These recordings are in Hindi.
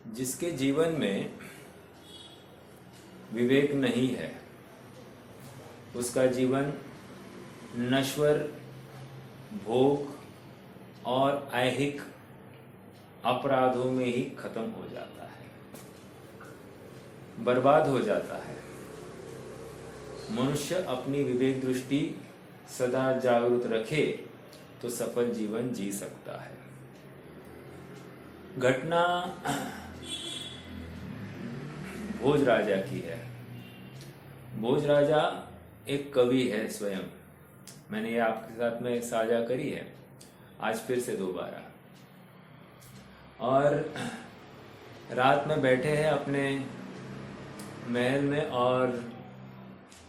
जिसके जीवन में विवेक नहीं है उसका जीवन नश्वर भोग और ऐहिक अपराधों में ही खत्म हो जाता है, बर्बाद हो जाता है। मनुष्य अपनी विवेक दृष्टि सदा जागरूक रखे तो सफल जीवन जी सकता है। घटना भोज राजा की है। भोज राजा एक कवि है स्वयं। मैंने ये आपके साथ में साझा करी है आज फिर से दोबारा। और रात में बैठे हैं अपने महल में और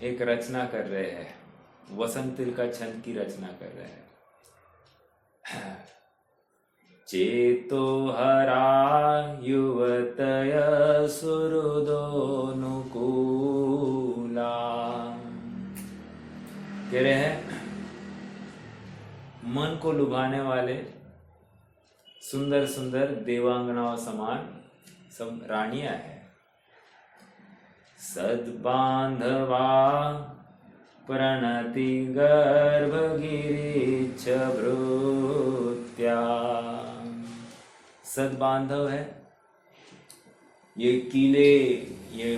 एक रचना कर रहे हैं, वसंत तिल का छंद की रचना कर रहे हैं। चेतो हरा युवतय सुहृदोनुकूला, कह रहे हैं मन को लुभाने वाले सुंदर सुंदर देवांगनाओं समान सब रानियां हैं। सद्बांधवा प्रणति गर्भगिरीच्छ भृत्या। सद्बांधव है, ये किले, ये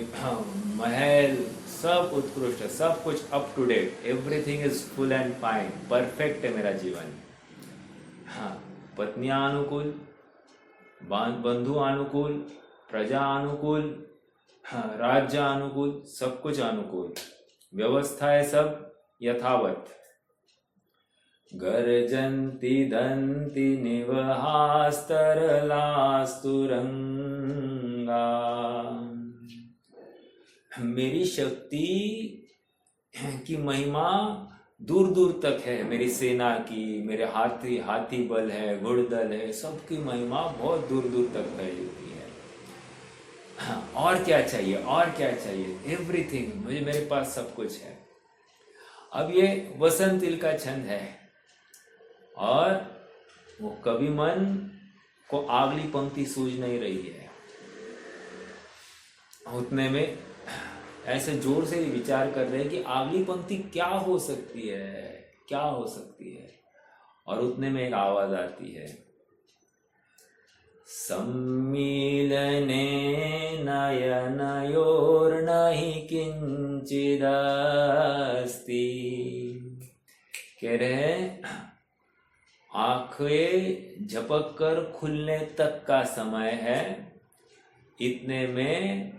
महल सब उत्कृष्ट है, सब कुछ up to date, everything is full and fine, perfect है मेरा जीवन। हाँ, पत्नियां अनुकूल, बंधु अनुकूल, प्रजा अनुकूल, हाँ, राज्य अनुकूल, सब कुछ अनुकूल, व्यवस्था है सब यथावत। गर्जन्ति दन्ति निवहास्तरलास्तुरंगा। मेरी शक्ति की महिमा दूर दूर तक है, मेरी सेना की, मेरे हाथी बल है, घुड़दल है, सबकी महिमा बहुत दूर दूर तक फैली हुई है। और क्या चाहिए, और क्या चाहिए, एवरीथिंग, मेरे पास सब कुछ है। अब ये वसंत तिल का छंद है और वो कवि मन को अगली पंक्ति सूझ नहीं रही है। उतने में ऐसे जोर से विचार कर रहे हैं कि अगली पंक्ति क्या हो सकती है, क्या हो सकती है। और उतने में एक आवाज आती है, सम्मीलने नयनयोर्नहि किंचिदस्ति। कह रहे हैं आंखें झपक कर खुलने तक का समय है, इतने में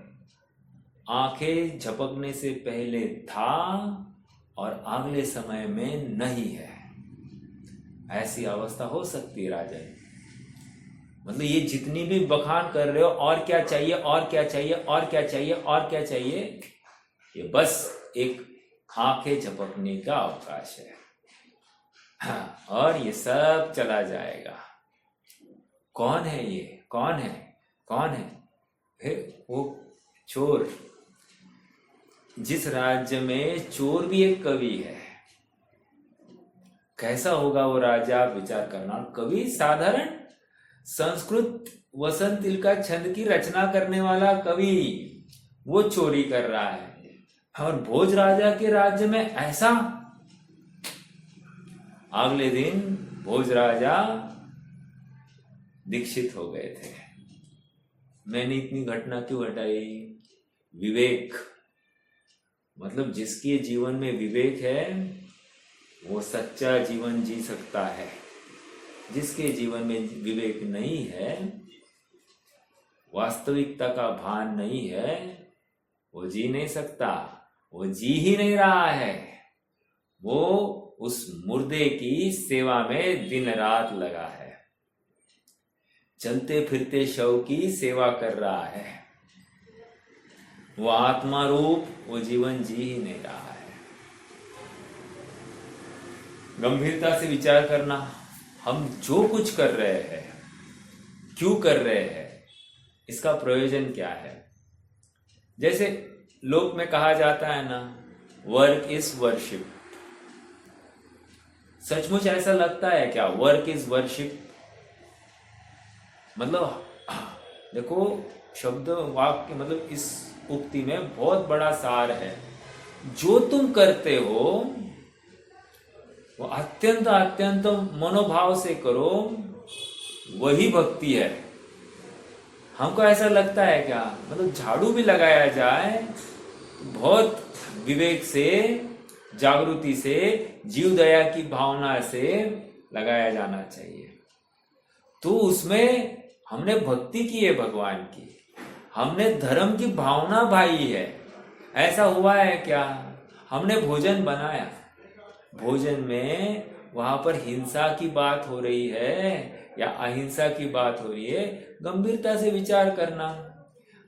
आंखें झपकने से पहले था और अगले समय में नहीं है। ऐसी अवस्था हो सकती है राजा। मतलब ये जितनी भी बखान कर रहे हो, और क्या चाहिए, और क्या चाहिए, और क्या चाहिए, और क्या चाहिए, ये बस एक आंखें झपकने का अवकाश है। हाँ, और ये सब चला जाएगा। कौन है ये, कौन है, कौन है? वो चोर। जिस राज्य में चोर भी एक कवि है, कैसा होगा वो राजा, आप विचार करना। कवि साधारण संस्कृत वसंत तिल का छंद की रचना करने वाला कवि, वो चोरी कर रहा है। और भोज राजा के राज्य में ऐसा। अगले दिन भोज राजा दीक्षित हो गए थे। मैंने इतनी घटना क्यों घटाई? विवेक, मतलब जिसके जीवन में विवेक है वो सच्चा जीवन जी सकता है। जिसके जीवन में विवेक नहीं है, वास्तविकता का भान नहीं है, वो जी नहीं सकता, वो जी ही नहीं रहा है। वो उस मुर्दे की सेवा में दिन रात लगा है, चलते फिरते शव की सेवा कर रहा है। वो आत्मा रूप वो जीवन जी ही नहीं रहा है। गंभीरता से विचार करना, हम जो कुछ कर रहे हैं, क्यों कर रहे हैं, इसका प्रयोजन क्या है। जैसे लोक में कहा जाता है ना, वर्क इज वर्शिप। सचमुच ऐसा लगता है क्या, वर्क इज वर्शिप? मतलब देखो, शब्द वाक्य मतलब इस उक्ति में बहुत बड़ा सार है। जो तुम करते हो वो अत्यंत अत्यंत मनोभाव से करो, वही भक्ति है। हमको ऐसा लगता है क्या, मतलब झाड़ू भी लगाया जाए बहुत विवेक से, जागृति से, जीव दया की भावना से लगाया जाना चाहिए। तो उसमें हमने भक्ति की है भगवान की, हमने धर्म की भावना भाई है। ऐसा हुआ है क्या, हमने भोजन बनाया, भोजन में वहां पर हिंसा की बात हो रही है या अहिंसा की बात हो रही है, गंभीरता से विचार करना।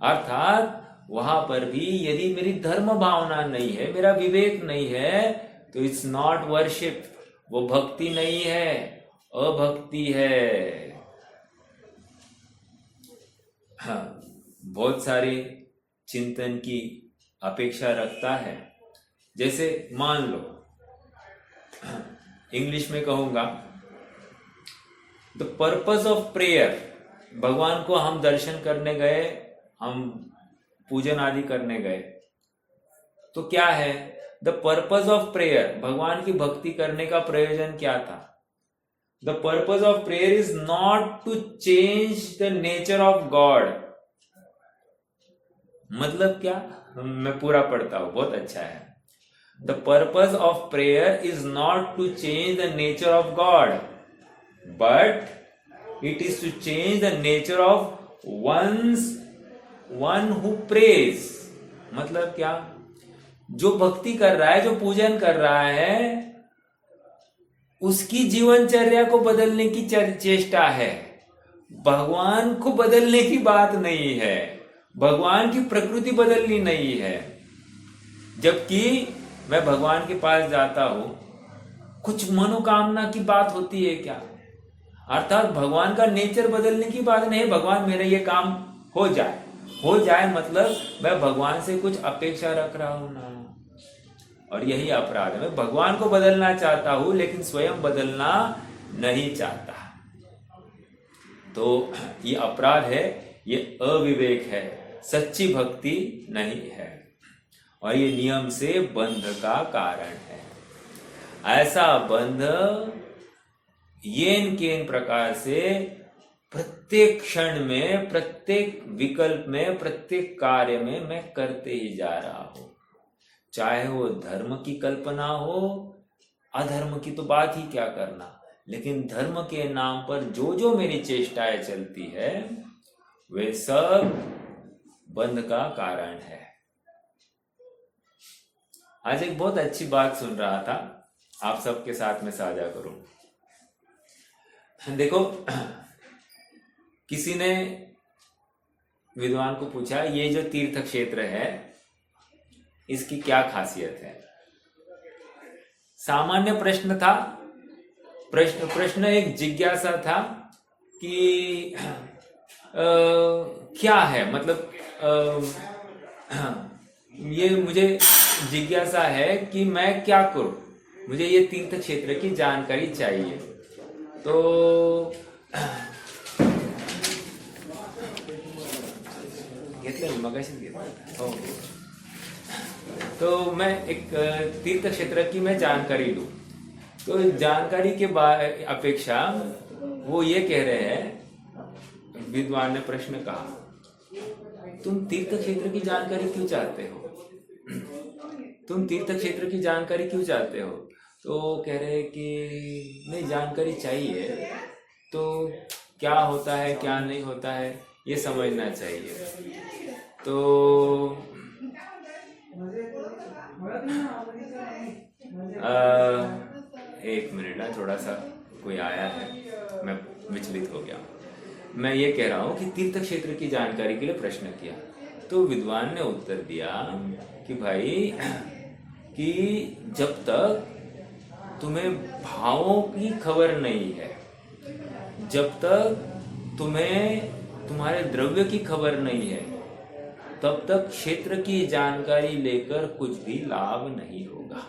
अर्थात वहां पर भी यदि मेरी धर्म भावना नहीं है, मेरा विवेक नहीं है, तो इट्स नॉट वर्शिप, वो भक्ति नहीं है, अभक्ति है। हाँ, बहुत सारे चिंतन की अपेक्षा रखता है। जैसे मान लो, इंग्लिश में कहूंगा, द पर्पस ऑफ प्रेयर, भगवान को हम दर्शन करने गए, हम पूजन आदि करने गए, तो क्या है द पर्पस ऑफ प्रेयर, भगवान की भक्ति करने का प्रयोजन क्या था? The purpose of prayer is not to change the nature of God. मतलब क्या, मैं पूरा पढ़ता हूं, बहुत अच्छा है। The purpose of prayer is not to change the nature of God, but it is to change the nature of one who prays. मतलब क्या, जो भक्ति कर रहा है, जो पूजन कर रहा है, उसकी जीवनचर्या को बदलने की चेष्टा है, भगवान को बदलने की बात नहीं है, भगवान की प्रकृति बदलनी नहीं है। जबकि मैं भगवान के पास जाता हूं, कुछ मनोकामना की बात होती है क्या? अर्थात भगवान का नेचर बदलने की बात नहीं, भगवान मेरा ये काम हो जाए मतलब मैं भगवान से कुछ अपेक्षा रख रहा हूं ना, और यही अपराध है। मैं भगवान को बदलना चाहता हूं लेकिन स्वयं बदलना नहीं चाहता, तो ये अपराध है, ये अविवेक है, सच्ची भक्ति नहीं है, और ये नियम से बंध का कारण है। ऐसा बंध येन केन प्रकार से प्रत्येक क्षण में, प्रत्येक विकल्प में, प्रत्येक कार्य में मैं करते ही जा रहा हूं। चाहे वो धर्म की कल्पना हो, अधर्म की तो बात ही क्या करना, लेकिन धर्म के नाम पर जो जो मेरी चेष्टाएं चलती है, वे सब बंध का कारण है। आज एक बहुत अच्छी बात सुन रहा था, आप सबके साथ में साझा करूं। देखो, किसी ने विद्वान को पूछा, ये जो तीर्थ क्षेत्र है इसकी क्या खासियत है? सामान्य प्रश्न था, प्रश्न एक जिज्ञासा था कि क्या है, मतलब ये मुझे जिज्ञासा है कि मैं क्या करूं, मुझे ये तीर्थ क्षेत्र की जानकारी चाहिए। तो तो मैं एक तीर्थ क्षेत्र की मैं जानकारी लूं, तो जानकारी के अपेक्षा वो ये कह रहे हैं, विद्वान ने प्रश्न कहा, तुम तीर्थ क्षेत्र की जानकारी क्यों चाहते हो? तुम तीर्थ क्षेत्र की जानकारी क्यों चाहते हो? तो कह रहे कि नहीं, जानकारी चाहिए, तो क्या होता है क्या नहीं होता है ये समझना चाहिए। तो एक मिनट ना, थोड़ा सा कोई आया है, मैं विचलित हो गया। मैं ये कह रहा हूँ कि तीर्थ क्षेत्र की जानकारी के लिए प्रश्न किया, तो विद्वान ने उत्तर दिया कि भाई, कि जब तक तुम्हें भावों की खबर नहीं है, जब तक तुम्हें तुम्हारे द्रव्य की खबर नहीं है, तब तक क्षेत्र की जानकारी लेकर कुछ भी लाभ नहीं होगा।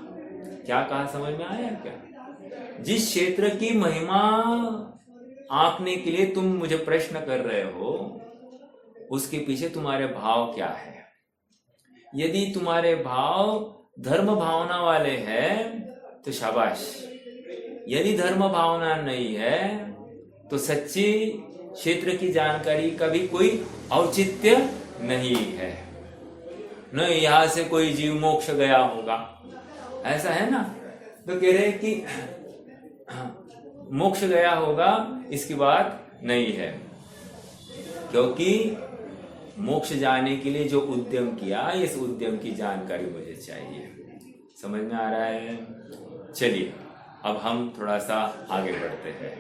क्या कहा, समझ में आया क्या? जिस क्षेत्र की महिमा आंकने के लिए तुम मुझे प्रश्न कर रहे हो, उसके पीछे तुम्हारे भाव क्या है। यदि तुम्हारे भाव धर्म भावना वाले हैं तो शाबाश, यदि धर्म भावना नहीं है तो सच्ची क्षेत्र की जानकारी का भी कोई औचित्य नहीं है। न यहां से कोई जीव मोक्ष गया होगा, ऐसा है ना, तो कह रहे कि मोक्ष गया होगा, इसकी बात नहीं है, क्योंकि मोक्ष जाने के लिए जो उद्यम किया, इस उद्यम की जानकारी मुझे चाहिए। समझ में आ रहा है? चलिए अब हम थोड़ा सा आगे बढ़ते हैं।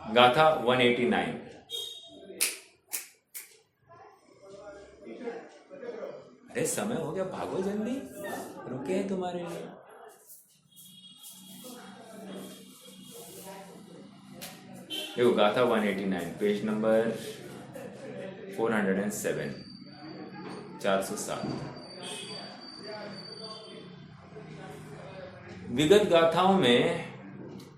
गाथा 189। अरे समय हो गया, भागो जल्दी, रुके हैं तुम्हारे लिए। देखो गाथा 189 पेज नंबर 407, 407। विगत गाथाओं में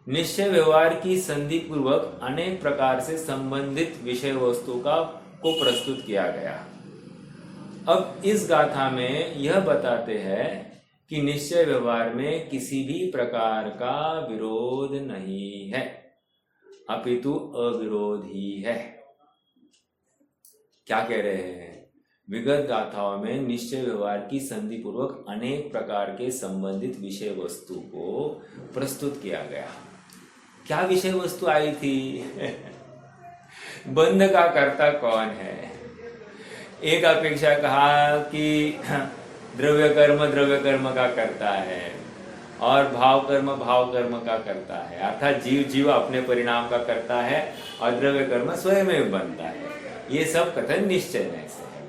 निश्चय व्यवहार की संधि पूर्वक अनेक प्रकार से संबंधित विषय वस्तु को प्रस्तुत किया गया। अब इस गाथा में यह बताते हैं कि निश्चय व्यवहार में किसी भी प्रकार का विरोध नहीं है, अपितु अविरोध ही है। क्या कह रहे हैं? विगत गाथाओं में निश्चय व्यवहार की संधि पूर्वक अनेक प्रकार के संबंधित विषय वस्तु को प्रस्तुत किया गया। क्या विषय वस्तु आई थी? बंध का कर्ता कौन है? एक अपेक्षा कहा कि द्रव्य कर्म का करता है और भाव कर्म का करता है, अर्थात जीव अपने परिणाम का करता है और द्रव्य कर्म स्वयं में बनता है। ये सब कथन निश्चय में से है,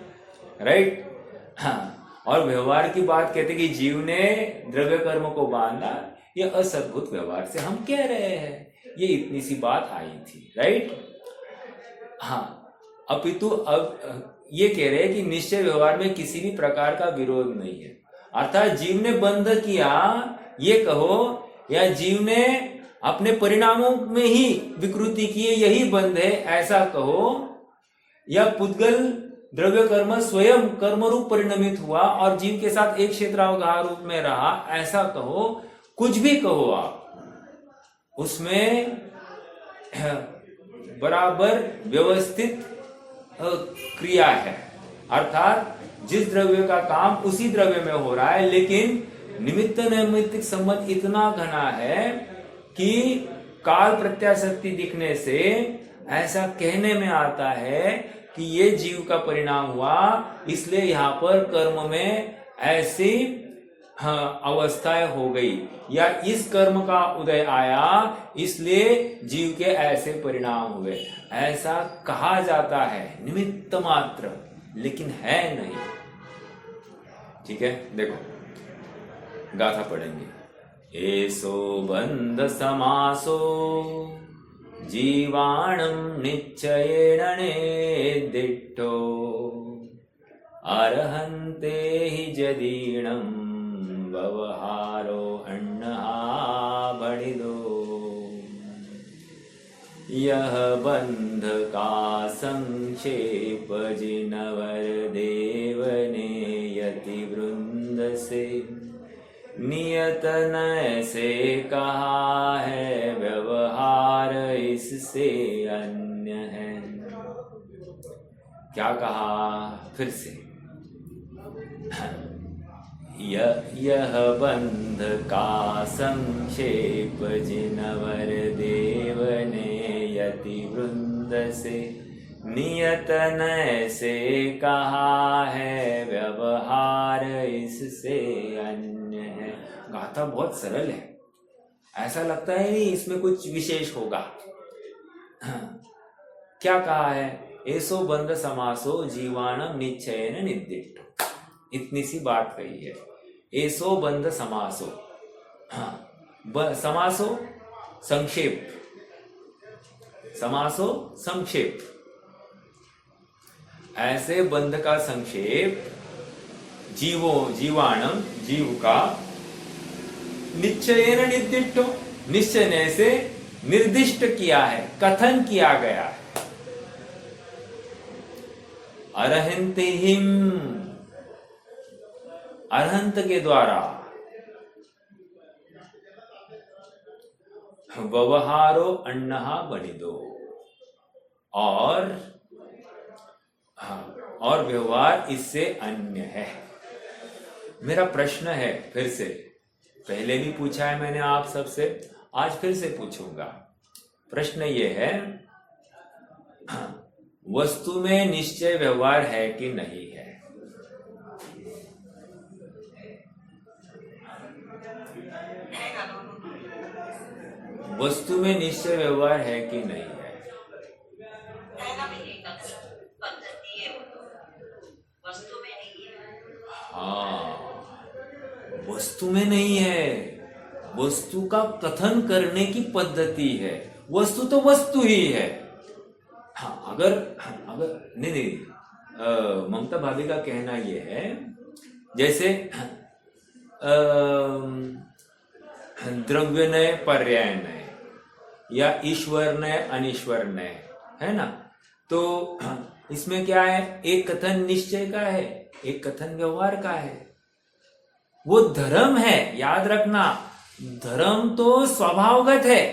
राइट? हाँ, और व्यवहार की बात कहते कि जीव ने द्रव्य कर्म को बांधा, ये असद्भुत व्यवहार से हम कह रहे हैं। ये इतनी सी बात आई थी, राइट? हाँ, अपितु अब ये कह रहे हैं कि निश्चय व्यवहार में किसी भी प्रकार का विरोध नहीं है, अर्थात जीव ने बंध किया ये कहो, या जीव ने अपने परिणामों में ही विकृति की यही बंध है ऐसा कहो, या पुद्गल द्रव्य कर्म स्वयं कर्म रूप परिणमित हुआ और जीव के साथ एक क्षेत्रावगाह रूप में रहा ऐसा कहो, कुछ भी कहो आप, उसमें बराबर व्यवस्थित क्रिया है, अर्थात जिस द्रव्य का काम उसी द्रव्य में हो रहा है, लेकिन निमित्त नैमित्तिक संबंध इतना घना है कि काल प्रत्याशक्ति दिखने से ऐसा कहने में आता है कि ये जीव का परिणाम हुआ, इसलिए यहाँ पर कर्म में ऐसी अवस्थाएं हो गई, या इस कर्म का उदय आया इसलिए जीव के ऐसे परिणाम हुए, ऐसा कहा जाता है निमित्त मात्र, लेकिन है नहीं। ठीक है, देखो गाथा पढ़ेंगे। एसो बंध समासो जीवाणं निश्चयेन नेदिष्टो अर्हन्ते हि जदीणं व्यवहारो अन्नहा बणिदो। यह बंध का संक्षेप जिनवर देव ने यति वृंद से नियत नय से कहा है, व्यवहार इससे अन्य है। क्या कहा? फिर से, यह बंध का संक्षेप जिनवर देव ने यति वृंद से नियत नय से कहा है, व्यवहार इससे अन्य है। गाथा बहुत सरल है, ऐसा लगता है नहीं इसमें कुछ विशेष होगा। क्या कहा है? एसो बंध समासो जीवाणं निश्चयेन निर्दिष्टो, इतनी सी बात कही है। एसो बंध समासो, हाँ, समासो संक्षेप, समासो संक्षेप, ऐसे बंध का संक्षेप जीवाणम जीव का निश्चयेन निर्दिष्टो, निश्चय से निर्दिष्ट किया है, कथन किया गया है। अरहंतिहिम, अरहंत के द्वारा, व्यवहारो अन्नहा बनिदो, और और व्यवहार इससे अन्य है। मेरा प्रश्न है, फिर से, पहले भी पूछा है मैंने आप सबसे, आज फिर से पूछूंगा। प्रश्न ये है, वस्तु में निश्चय व्यवहार है कि नहीं है? वस्तु में निश्चय व्यवहार है कि नहीं है? हाँ, वस्तु में नहीं है, वस्तु का कथन करने की पद्धति है। वस्तु तो वस्तु ही है। हाँ, अगर अगर नहीं नहीं, ममता भाभी का कहना यह है, जैसे द्रव्य नय पर्याय नय, या ईश्वर नय अनीश्वर नय, है ना? तो इसमें क्या है, एक कथन निश्चय का है, एक कथन व्यवहार का है। वो धर्म है, याद रखना, धर्म तो स्वभावगत है।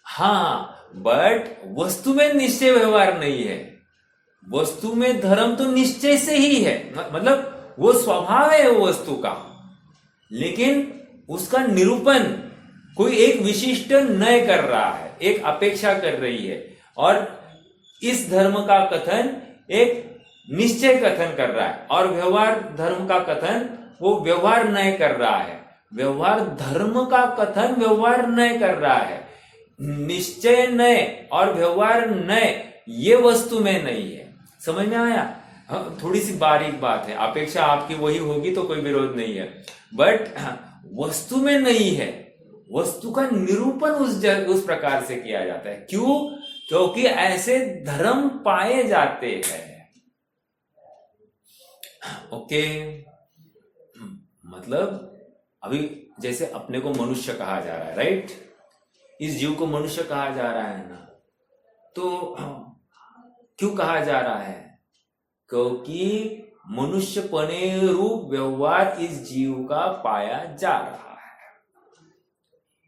हाँ, बट वस्तु में निश्चय व्यवहार नहीं है। वस्तु में धर्म तो निश्चय से ही है, मतलब वो स्वभाव है वो वस्तु का, लेकिन उसका निरूपण कोई एक विशिष्ट नय कर रहा है, एक अपेक्षा कर रही है, और इस धर्म का कथन एक निश्चय कथन कर रहा है, और व्यवहार धर्म का कथन वो व्यवहार नय कर रहा है। व्यवहार धर्म का कथन व्यवहार नय कर रहा है। निश्चय नय और व्यवहार नय ये वस्तु में नहीं है। समझ में आया? थोड़ी सी बारीक बात है, अपेक्षा आपकी वही होगी तो कोई विरोध नहीं है, बट वस्तु में नहीं है। वस्तु का निरूपण उस प्रकार से किया जाता है। क्यों? क्योंकि ऐसे धर्म पाए जाते हैं। ओके, मतलब अभी जैसे अपने को मनुष्य कहा जा रहा है, राइट? इस जीव को मनुष्य कहा जा रहा है ना, तो क्यों कहा जा रहा है? क्योंकि मनुष्यपने रूप व्यवहार इस जीव का पाया जा रहा है,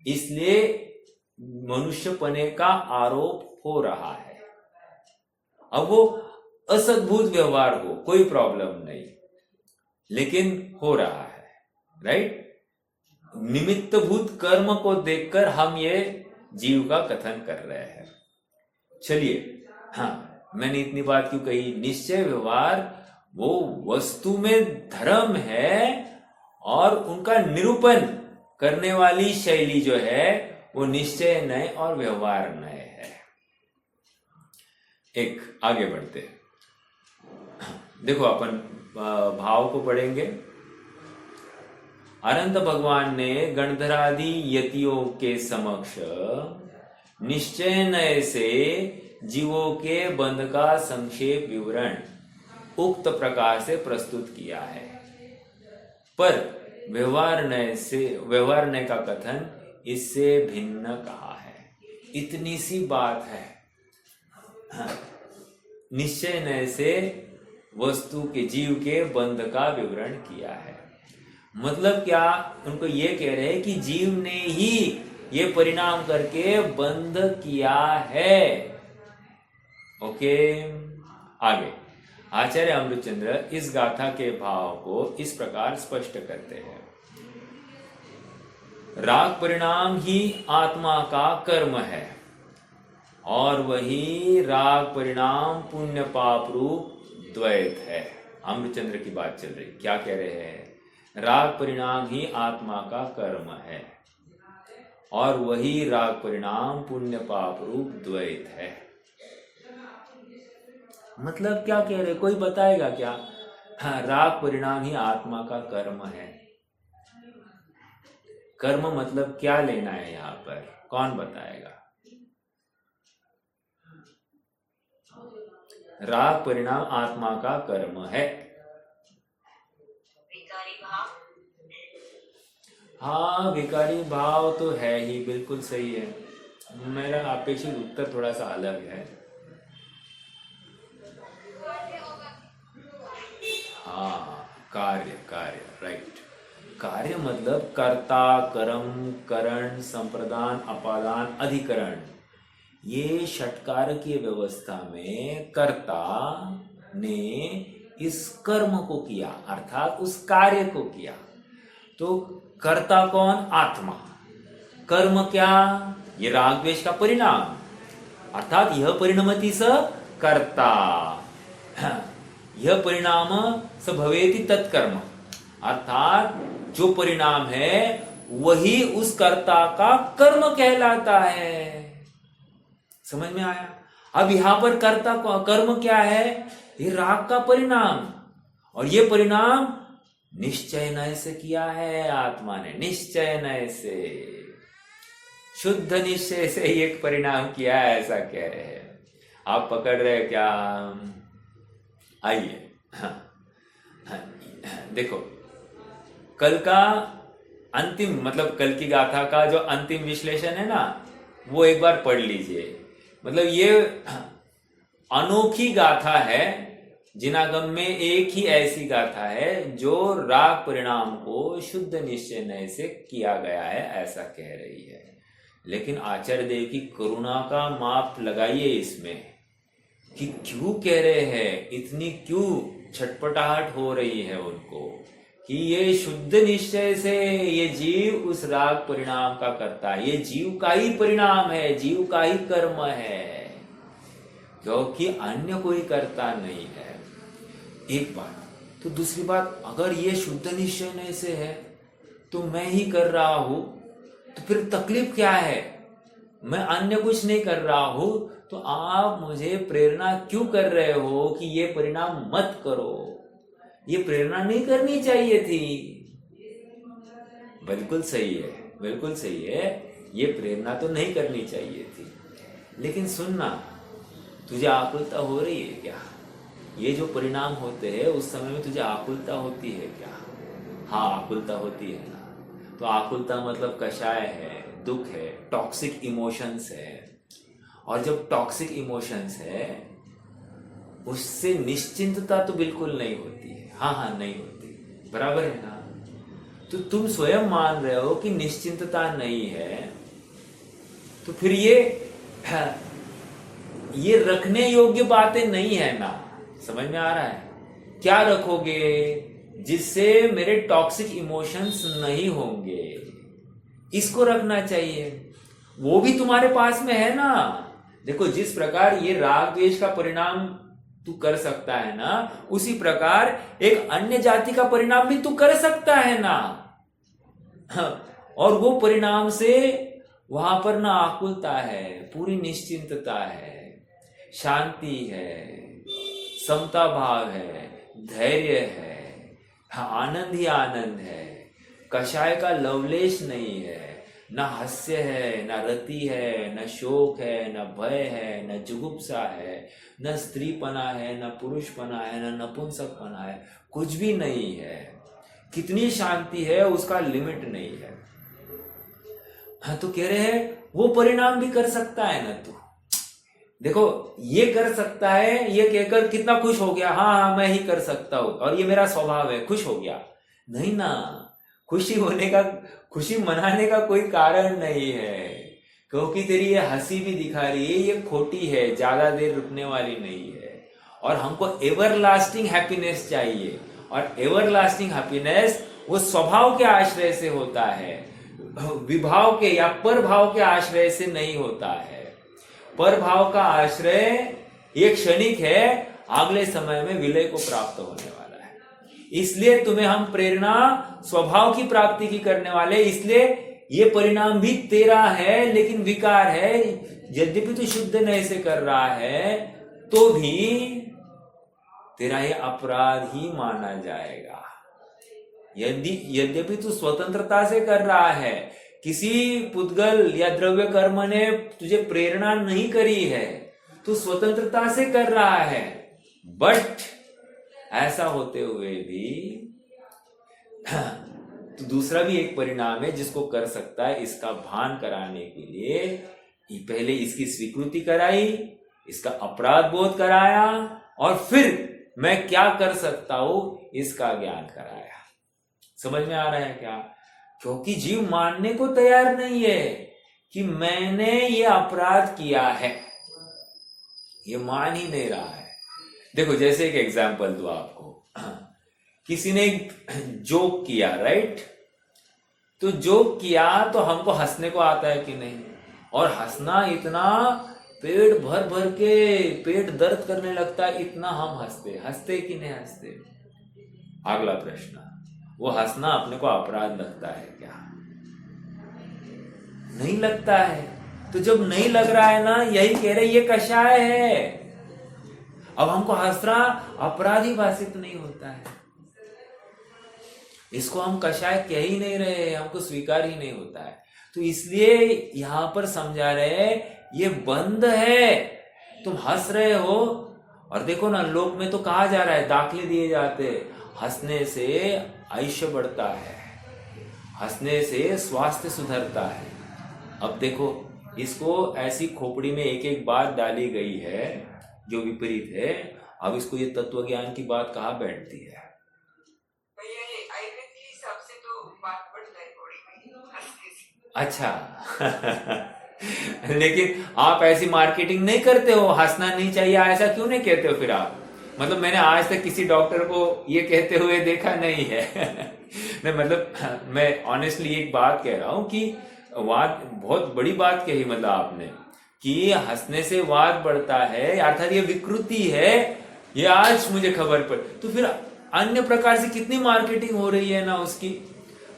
इसलिए मनुष्यपने का आरोप हो रहा है। अब वो असद्भुत व्यवहार हो, कोई प्रॉब्लम नहीं, लेकिन हो रहा है, राइट? निमित्तभूत कर्म को देखकर हम ये जीव का कथन कर रहे हैं। चलिए, हाँ, मैंने इतनी बात क्यों कही? निश्चय व्यवहार वो वस्तु में धर्म है, और उनका निरूपण करने वाली शैली जो है वो निश्चय नय और व्यवहार नय है। एक आगे बढ़ते हैं, देखो अपन भाव को पढ़ेंगे। अनंत भगवान ने गणधरादि यतियों के समक्ष निश्चय नय से जीवों के बंध का संक्षेप विवरण उक्त प्रकार से प्रस्तुत किया है, पर व्यवहार नय का कथन इससे भिन्न कहा है। इतनी सी बात है। निश्चय नय से वस्तु के जीव के बंध का विवरण किया है। मतलब क्या? उनको ये कह रहे हैं कि जीव ने ही ये परिणाम करके बंध किया है। ओके, आगे आचार्य अमृतचंद्र इस गाथा के भाव को इस प्रकार स्पष्ट करते हैं। राग परिणाम ही आत्मा का कर्म है, और वही राग परिणाम पुण्य पाप रूप द्वैत है। अमृतचंद्र की बात चल रही, क्या कह रहे हैं? राग परिणाम ही आत्मा का कर्म है, और वही राग परिणाम पुण्य पाप रूप द्वैत है। मतलब क्या कह रहे? कोई बताएगा क्या? हाँ, राग परिणाम ही आत्मा का कर्म है। कर्म मतलब क्या लेना है यहां पर? कौन बताएगा? राग परिणाम आत्मा का कर्म है। हाँ, विकारी भाव तो है ही, बिल्कुल सही है। मेरा अपेक्षित उत्तर थोड़ा सा अलग है। हाँ, कार्य कार्य, राइट। कार्य मतलब कर्ता, कर्म, करण, संप्रदान, अपादान, अधिकरण। ये षटकार की व्यवस्था में कर्ता ने इस कर्म को किया, अर्थात उस कार्य को किया। तो कर्ता कौन? आत्मा। कर्म क्या? ये राग द्वेष का परिणाम, अर्थात यह परिणमति स कर्ता, यह परिणाम स भवेति तत्कर्म, अर्थात जो परिणाम है वही उस कर्ता का कर्म कहलाता है। समझ में आया? अब यहां पर कर्ता कर्म क्या है? ये राग का परिणाम, और ये परिणाम निश्चय नय से किया है आत्मा ने, निश्चय नय से, शुद्ध निश्चय से एक परिणाम किया है, ऐसा कह रहे हैं। आप पकड़ रहे क्या? आइए, देखो, कल का अंतिम, मतलब कल की गाथा का जो अंतिम विश्लेषण है ना, वो एक बार पढ़ लीजिए। मतलब ये अनोखी गाथा है, जिनागम में एक ही ऐसी गाथा है जो राग परिणाम को शुद्ध निश्चय नय से किया गया है, ऐसा कह रही है। लेकिन आचार्य देव की करुणा का माप लगाइए इसमें, कि क्यों कह रहे हैं, इतनी क्यों छटपटाहट हो रही है उनको, कि ये शुद्ध निश्चय से ये जीव उस राग परिणाम का करता है, ये जीव का ही परिणाम है, जीव का ही कर्म है, क्योंकि अन्य कोई करता नहीं है। एक बात। तो दूसरी बात, अगर ये शुद्ध निश्चय नहीं से है तो मैं ही कर रहा हूं, तो फिर तकलीफ क्या है? मैं अन्य कुछ नहीं कर रहा हूं, तो आप मुझे प्रेरणा क्यों कर रहे हो कि ये परिणाम मत करो? ये प्रेरणा नहीं करनी चाहिए थी। बिल्कुल सही है, बिल्कुल सही है, ये प्रेरणा तो नहीं करनी चाहिए थी। लेकिन सुनना, तुझे आकुलता हो रही है क्या? ये जो परिणाम होते हैं उस समय में तुझे आकुलता होती है क्या? हाँ, आकुलता होती है ना। तो आकुलता मतलब कषाय है, दुख है, टॉक्सिक इमोशंस है। और जब टॉक्सिक इमोशंस है, उससे निश्चिंतता तो बिल्कुल नहीं होती है। हाँ हाँ, नहीं होती, बराबर है ना। तो तुम स्वयं मान रहे हो कि निश्चिंतता नहीं है, तो फिर ये रखने योग्य बातें नहीं है ना। समझ में आ रहा है? क्या रखोगे जिससे मेरे टॉक्सिक इमोशंस नहीं होंगे? इसको रखना चाहिए, वो भी तुम्हारे पास में है ना। देखो, जिस प्रकार ये राग द्वेष का परिणाम तू कर सकता है ना, उसी प्रकार एक अन्य जाति का परिणाम भी तू कर सकता है ना। और वो परिणाम से वहां पर ना आकुलता है, पूरी निश्चिंतता है, शांति है, समता भाव है, धैर्य है, आनंद ही आनंद है, कषाय का लवलेश नहीं है, ना हास्य है, ना रति है, न शोक है, न भय है, न जुगुप्सा है, न स्त्रीपना है, न पुरुषपना है, न नपुंसकपना है, कुछ भी नहीं है। कितनी शांति है, उसका लिमिट नहीं है। हाँ, तो कह रहे हैं वो परिणाम भी कर सकता है ना तू। देखो, ये कर सकता है, ये कहकर कितना खुश हो गया, हाँ हाँ मैं ही कर सकता हूं और ये मेरा स्वभाव है, खुश हो गया। नहीं ना, खुशी होने का, खुशी मनाने का कोई कारण नहीं है, क्योंकि तेरी ये हंसी भी दिखा रही है, ये खोटी है, ज्यादा देर रुकने वाली नहीं है। और हमको एवरलास्टिंग हैप्पीनेस चाहिए, और एवरलास्टिंग हैप्पीनेस वो स्वभाव के आश्रय से होता है, विभाव के या परभाव के आश्रय से नहीं होता है। परभाव का आश्रय एक क्षणिक है, अगले समय में विलय को प्राप्त होने वाला है। इसलिए तुम्हें हम प्रेरणा स्वभाव की प्राप्ति की करने वाले, इसलिए ये परिणाम भी तेरा है, लेकिन विकार है। यद्यपि तू शुद्ध नय से कर रहा है तो भी तेरा ये अपराध ही माना जाएगा। यद्यपि तू स्वतंत्रता से कर रहा है, किसी पुद्गल या द्रव्य कर्म ने तुझे प्रेरणा नहीं करी है, तू स्वतंत्रता से कर रहा है, बट ऐसा होते हुए भी तो दूसरा भी एक परिणाम है जिसको कर सकता है। इसका भान कराने के लिए पहले इसकी स्वीकृति कराई, इसका अपराध बोध कराया, और फिर मैं क्या कर सकता हूं इसका ज्ञान कराया। समझ में आ रहा है क्या? क्योंकि जीव मानने को तैयार नहीं है कि मैंने ये अपराध किया है, ये मान ही नहीं रहा है। देखो जैसे एक एग्जांपल दो आपको, किसी ने जोक किया, राइट? तो जोक किया तो हमको हंसने को आता है कि नहीं? और हंसना इतना पेट भर भर के पेट दर्द करने लगता है, इतना हम हंसते कि नहीं हंसते? अगला प्रश्न, वो हंसना अपने को अपराध लगता है क्या? नहीं लगता है। तो जब नहीं लग रहा है ना, यही कह रहे ये कषाय है। अब हमको हंसना अपराध ही भाषित नहीं होता है, इसको हम कषाय कह ही नहीं रहे, हमको स्वीकार ही नहीं होता है। तो इसलिए यहां पर समझा रहे ये बंद है, तुम हंस रहे हो। और देखो ना, लोक में तो कहा जा रहा है, दाखले दिए जाते, हंसने से आयुष्य बढ़ता है, हंसने से स्वास्थ्य सुधरता है। अब देखो, इसको ऐसी खोपड़ी में एक एक बात डाली गई है जो विपरीत है। अब इसको ये तत्व ज्ञान की बात कहाँ बैठती है? अच्छा लेकिन आप ऐसी मार्केटिंग नहीं करते हो, हंसना नहीं चाहिए, ऐसा क्यों नहीं कहते हो फिर आप? मतलब मैंने आज तक किसी डॉक्टर को ये कहते हुए देखा नहीं है नहीं, मतलब मैं ऑनेस्टली एक बात कह रहा हूं कि वाद, बहुत बड़ी बात कही मतलब आपने, कि हंसने से वाद बढ़ता है, अर्थात ये विकृति है, ये आज मुझे खबर पड़ी। तो फिर अन्य प्रकार से कितनी मार्केटिंग हो रही है ना उसकी।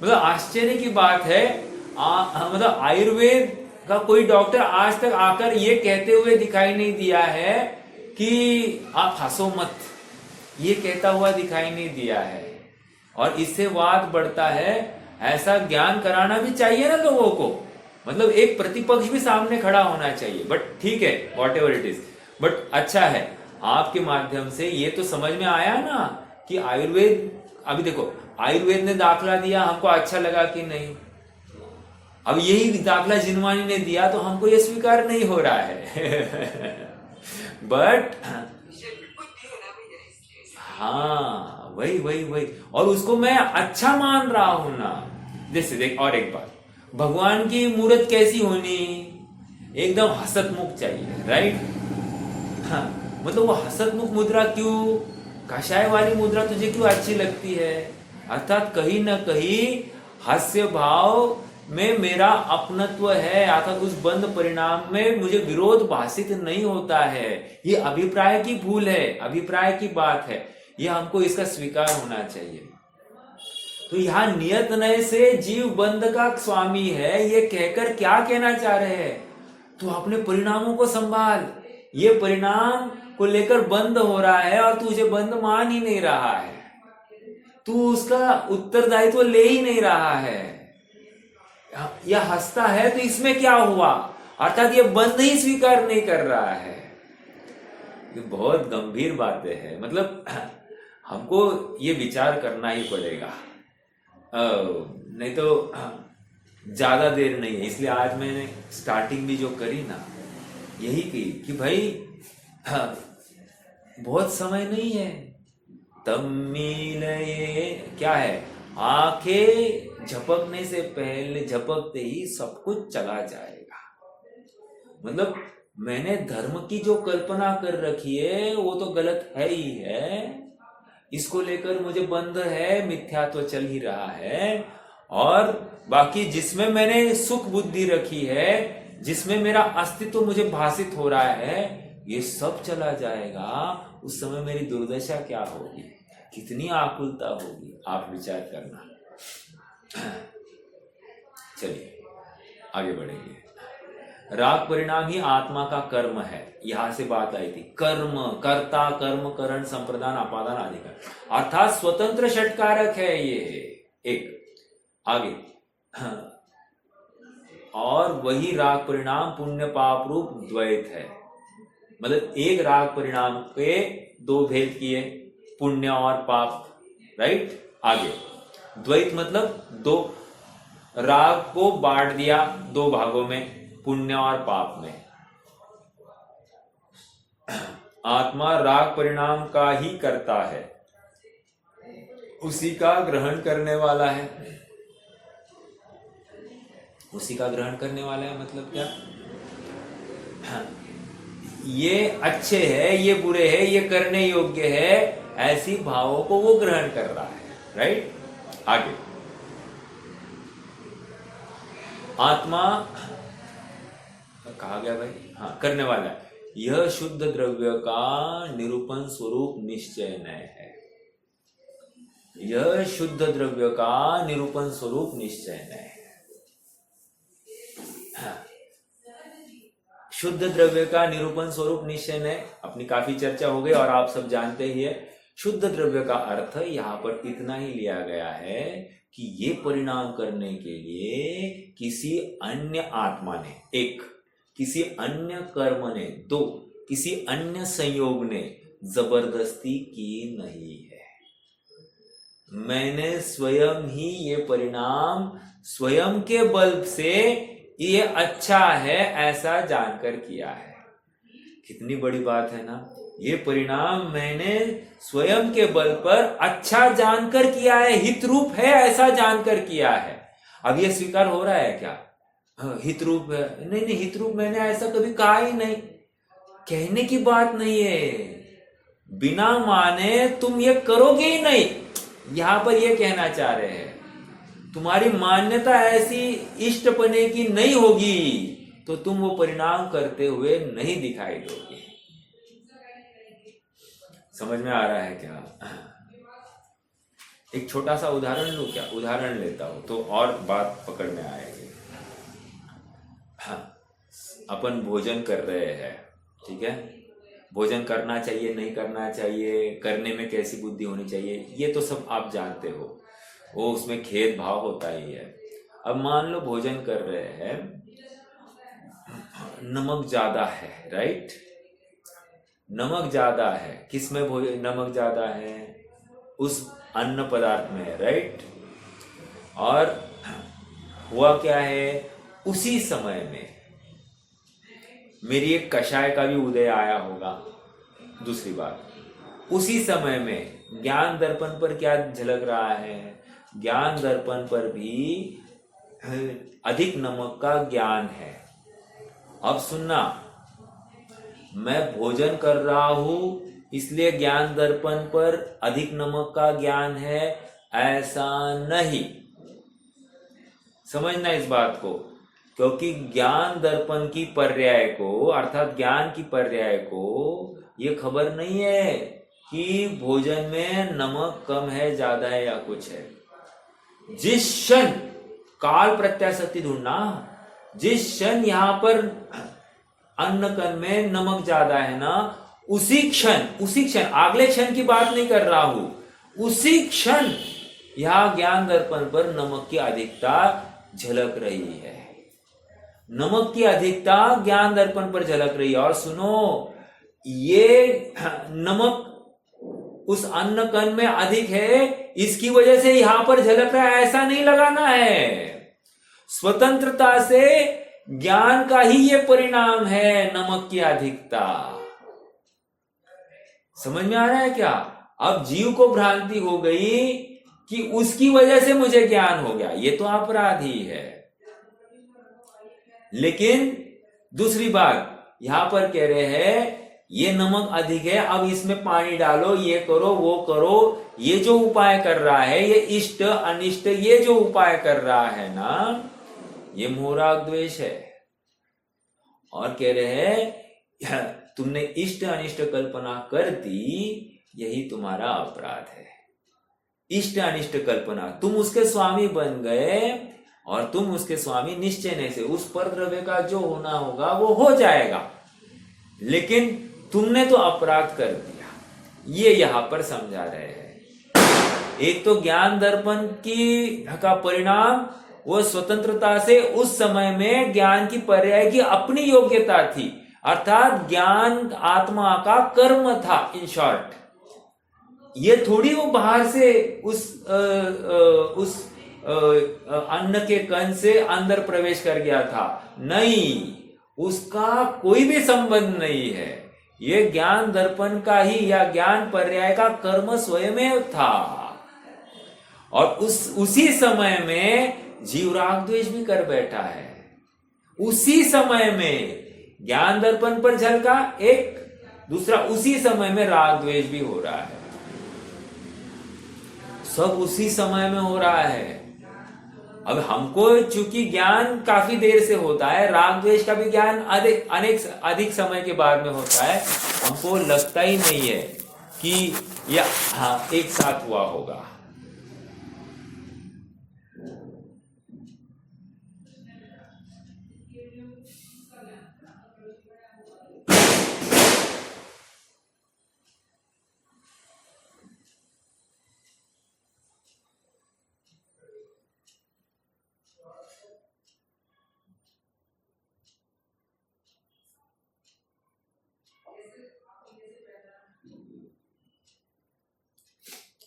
मतलब आश्चर्य की बात है, मतलब आयुर्वेद का कोई डॉक्टर आज तक आकर ये कहते हुए दिखाई नहीं दिया है कि आप हंसो मत, ये कहता हुआ दिखाई नहीं दिया है। और इससे वाद बढ़ता है, ऐसा ज्ञान कराना भी चाहिए ना लोगों को। मतलब एक प्रतिपक्ष भी सामने खड़ा होना चाहिए। बट ठीक है, what ever it is, but अच्छा है आपके माध्यम से ये तो समझ में आया ना कि आयुर्वेद, अभी देखो आयुर्वेद ने दाखला दिया, हमको अच्छा लगा कि नहीं? अब यही दाखला जिनवानी ने दिया तो हमको ये स्वीकार नहीं हो रहा है बट हाँ, वही वही वही, और उसको मैं अच्छा मान रहा हूं ना। जैसे देख, और एक बात, भगवान की मूर्त कैसी होनी? एकदम हसतमुख चाहिए, राइट? हाँ, मतलब वो हसतमुख मुद्रा क्यों, कषाय वाली मुद्रा तुझे क्यों अच्छी लगती है? अर्थात कहीं ना कहीं हास्य भाव में मेरा अपनत्व है, अर्थात उस बंद परिणाम में मुझे विरोध भाषित नहीं होता है। ये अभिप्राय की भूल है, अभिप्राय की बात है, ये हमको इसका स्वीकार होना चाहिए। तो यहां नियत नय से जीव बंद का स्वामी है, ये कहकर क्या कहना चाह रहे हैं? तू अपने परिणामों को संभाल, ये परिणाम को लेकर बंद हो रहा है और तुझे बंद मान ही नहीं रहा है, तू उसका उत्तरदायित्व ले ही नहीं रहा है, या हंसता है तो इसमें क्या हुआ? अर्थात ये बंद ही स्वीकार नहीं कर रहा है। ये बहुत गंभीर बातें हैं, मतलब हमको ये विचार करना ही पड़ेगा, नहीं तो ज्यादा देर नहीं है। इसलिए आज मैंने स्टार्टिंग भी जो करी ना, यही की कि भाई बहुत समय नहीं है, तम्मील ये क्या है, आंखें झपकने से पहले, झपकते ही सब कुछ चला जाएगा। मतलब मैंने धर्म की जो कल्पना कर रखी है वो तो गलत है ही है, इसको लेकर मुझे बंध है, मिथ्यात्व चल ही रहा है। और बाकी जिसमें मैंने सुख बुद्धि रखी है, जिसमें मेरा अस्तित्व मुझे भाषित हो रहा है, ये सब चला जाएगा। उस समय मेरी दुर्दशा क्या होगी, कितनी आकुलता होगी, आप विचार करना। चलिए आगे बढ़ेंगे। राग परिणाम ही आत्मा का कर्म है, यहां से बात आई थी। कर्म, कर्ता, कर्म, करण, संप्रदान, अपादान, अधिकार, अर्थात स्वतंत्र षटकारक है ये एक। आगे, और वही राग परिणाम पुण्य पाप रूप द्वैत है। मतलब एक राग परिणाम के दो भेद किए, पुण्य और पाप, राइट? आगे, द्वैत मतलब दो, राग को बांट दिया दो भागों में, पुण्य और पाप में। आत्मा राग परिणाम का ही करता है, उसी का ग्रहण करने वाला है। उसी का ग्रहण करने वाला है मतलब क्या? ये अच्छे है, ये बुरे है, ये करने योग्य है, ऐसी भावों को वो ग्रहण कर रहा है। राइट? आगे आत्मा कहा गया भाई, हाँ, करने वाला है। यह शुद्ध द्रव्य का निरूपण स्वरूप निश्चयनय है। यह शुद्ध द्रव्य का निरूपण स्वरूप निश्चयनय है। शुद्ध द्रव्य का निरूपण स्वरूप निश्चयनय, अपनी काफी चर्चा हो गई और आप सब जानते ही है। शुद्ध द्रव्य का अर्थ यहां पर इतना ही लिया गया है कि ये परिणाम करने के लिए किसी अन्य आत्मा ने एक, किसी अन्य कर्म ने दो, किसी अन्य संयोग ने जबरदस्ती की नहीं है। मैंने स्वयं ही ये परिणाम स्वयं के बल से ये अच्छा है ऐसा जानकर किया है। कितनी बड़ी बात है ना। ये परिणाम मैंने स्वयं के बल पर अच्छा जानकर किया है, हित रूप है ऐसा जानकर किया है। अब ये स्वीकार हो रहा है क्या? हित रूप है? नहीं नहीं, हित रूप मैंने ऐसा कभी कहा ही नहीं, कहने की बात नहीं है। बिना माने तुम ये करोगे ही नहीं, यहां पर ये कहना चाह रहे हैं। तुम्हारी मान्यता ऐसी इष्टपने की नहीं होगी तो तुम वो परिणाम करते हुए नहीं दिखाई दोगे। समझ में आ रहा है क्या? एक छोटा सा उदाहरण लूं क्या? उदाहरण लेता हूं तो और बात पकड़ में आएगी। हाँ, अपन भोजन कर रहे हैं, ठीक है? भोजन करना चाहिए, नहीं करना चाहिए, करने में कैसी बुद्धि होनी चाहिए, ये तो सब आप जानते हो। वो उसमें खेद भाव होता ही है। अब मान लो भोजन कर रहे हैं, नमक ज्यादा है, राइट? नमक ज्यादा है, किसमें नमक ज्यादा है? उस अन्न पदार्थ में, राइट? और हुआ क्या है, उसी समय में मेरी एक कषाय का भी उदय आया होगा। दूसरी बात, उसी समय में ज्ञान दर्पण पर क्या झलक रहा है? ज्ञान दर्पण पर भी अधिक नमक का ज्ञान है। अब सुनना, मैं भोजन कर रहा हूं इसलिए ज्ञान दर्पण पर अधिक नमक का ज्ञान है ऐसा नहीं। समझना इस बात को, क्योंकि ज्ञान दर्पण की पर्याय को, अर्थात ज्ञान की पर्याय को ये खबर नहीं है कि भोजन में नमक कम है, ज्यादा है या कुछ है। जिस क्षण काल प्रत्याशक्ति ढूंढना, जिस क्षण यहां पर अन्न कण में नमक ज्यादा है ना, उसी क्षण अगले क्षण की बात नहीं कर रहा हूं, उसी क्षण यहां ज्ञान दर्पण पर नमक की अधिकता झलक रही है। नमक की अधिकता ज्ञान दर्पण पर झलक रही है। और सुनो, ये नमक उस अन्न कण में अधिक है, इसकी वजह से यहां पर झलक रहा है ऐसा नहीं लगाना है। स्वतंत्रता से ज्ञान का ही ये परिणाम है नमक की अधिकता। समझ में आ रहा है क्या? अब जीव को भ्रांति हो गई कि उसकी वजह से मुझे ज्ञान हो गया, ये तो अपराध ही है। लेकिन दूसरी बात यहां पर कह रहे हैं ये नमक अधिक है, अब इसमें पानी डालो, ये करो, वो करो। ये जो उपाय कर रहा है, ये इष्ट अनिष्ट, ये जो उपाय कर रहा है ना, ये मोहराग द्वेष है। और कह रहे हैं तुमने इष्ट अनिष्ट कल्पना कर दी, यही तुम्हारा अपराध है। इष्ट अनिष्ट कल्पना, तुम उसके स्वामी बन गए और तुम उसके स्वामी निश्चय नहीं से, उस पर द्रव्य का जो होना होगा वो हो जाएगा, लेकिन तुमने तो अपराध कर दिया। ये यहां पर समझा रहे हैं। एक तो ज्ञान दर्पण का परिणाम वो स्वतंत्रता से उस समय में ज्ञान की पर्याय की अपनी योग्यता थी, अर्थात ज्ञान आत्मा का कर्म था इन शॉर्ट। ये थोड़ी वो बाहर से उस अन्न के कण से अंदर प्रवेश कर गया था, नहीं, उसका कोई भी संबंध नहीं है। ये ज्ञान दर्पण का ही या ज्ञान पर्याय का कर्म स्वयं था। और उसी समय में जीव राग द्वेष भी कर बैठा है। उसी समय में ज्ञान दर्पण पर झलका एक, दूसरा उसी समय में राग द्वेष भी हो रहा है। सब उसी समय में हो रहा है। अब हमको चूंकि ज्ञान काफी देर से होता है, राग द्वेष का भी ज्ञान अधिक समय के बाद में होता है, हमको लगता ही नहीं है कि यह एक साथ हुआ होगा।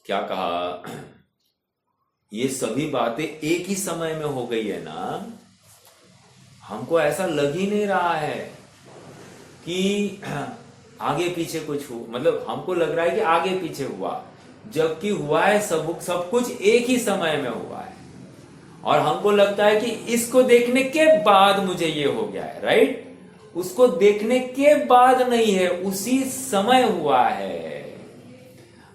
क्या कहा? ये सभी बातें एक ही समय में हो गई है ना। हमको ऐसा लग ही नहीं रहा है कि आगे पीछे कुछ हो, मतलब हमको लग रहा है कि आगे पीछे हुआ, जबकि हुआ है सब कुछ एक ही समय में हुआ है। और हमको लगता है कि इसको देखने के बाद मुझे ये हो गया है, राइट? उसको देखने के बाद नहीं है, उसी समय हुआ है।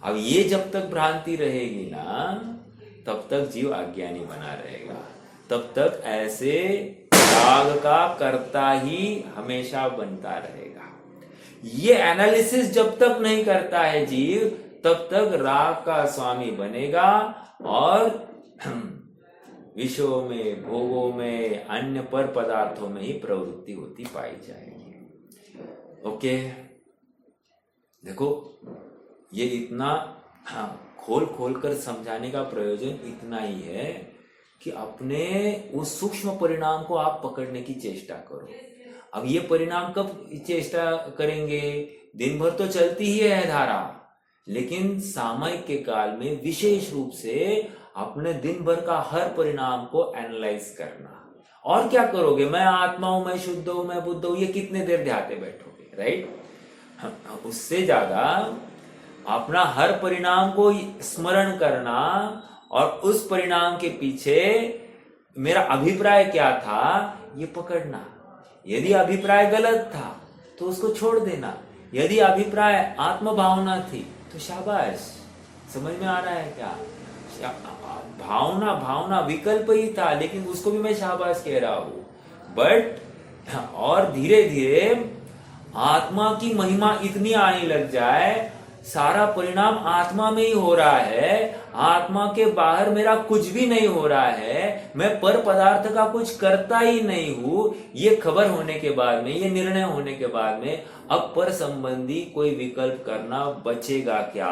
अब ये जब तक भ्रांति रहेगी ना, तब तक जीव अज्ञानी बना रहेगा। तब तक ऐसे राग का कर्ता ही हमेशा बनता रहेगा। ये एनालिसिस जब तक नहीं करता है जीव, तब तक राग का स्वामी बनेगा और विषयों में, भोगों में, अन्य पर पदार्थों में ही प्रवृत्ति होती पाई जाएगी। ओके, देखो ये इतना खोल कर समझाने का प्रयोजन इतना ही है कि अपने उस सूक्ष्म परिणाम को आप पकड़ने की चेष्टा करो। अब ये परिणाम कब चेष्टा करेंगे? दिन भर तो चलती ही है धारा, लेकिन सामयिक के काल में विशेष रूप से अपने दिन भर का हर परिणाम को एनालाइज करना। और क्या करोगे? मैं आत्मा हूं, मैं शुद्ध हूं, मैं बुद्ध हूं, ये कितने देर ध्याते बैठोगे, राइट? उससे ज्यादा अपना हर परिणाम को स्मरण करना और उस परिणाम के पीछे मेरा अभिप्राय क्या था ये पकड़ना। यदि अभिप्राय गलत था तो उसको छोड़ देना, यदि अभिप्राय आत्म भावना थी तो शाबाश। समझ में आ रहा है क्या? भावना विकल्प ही था, लेकिन उसको भी मैं शाबाश कह रहा हूं। बट और धीरे धीरे आत्मा की महिमा इतनी आने लग जाए, सारा परिणाम आत्मा में ही हो रहा है, आत्मा के बाहर मेरा कुछ भी नहीं हो रहा है, मैं पर पदार्थ का कुछ करता ही नहीं हूं, ये खबर होने के बाद में, ये निर्णय होने के बाद में अब पर संबंधी कोई विकल्प करना बचेगा क्या?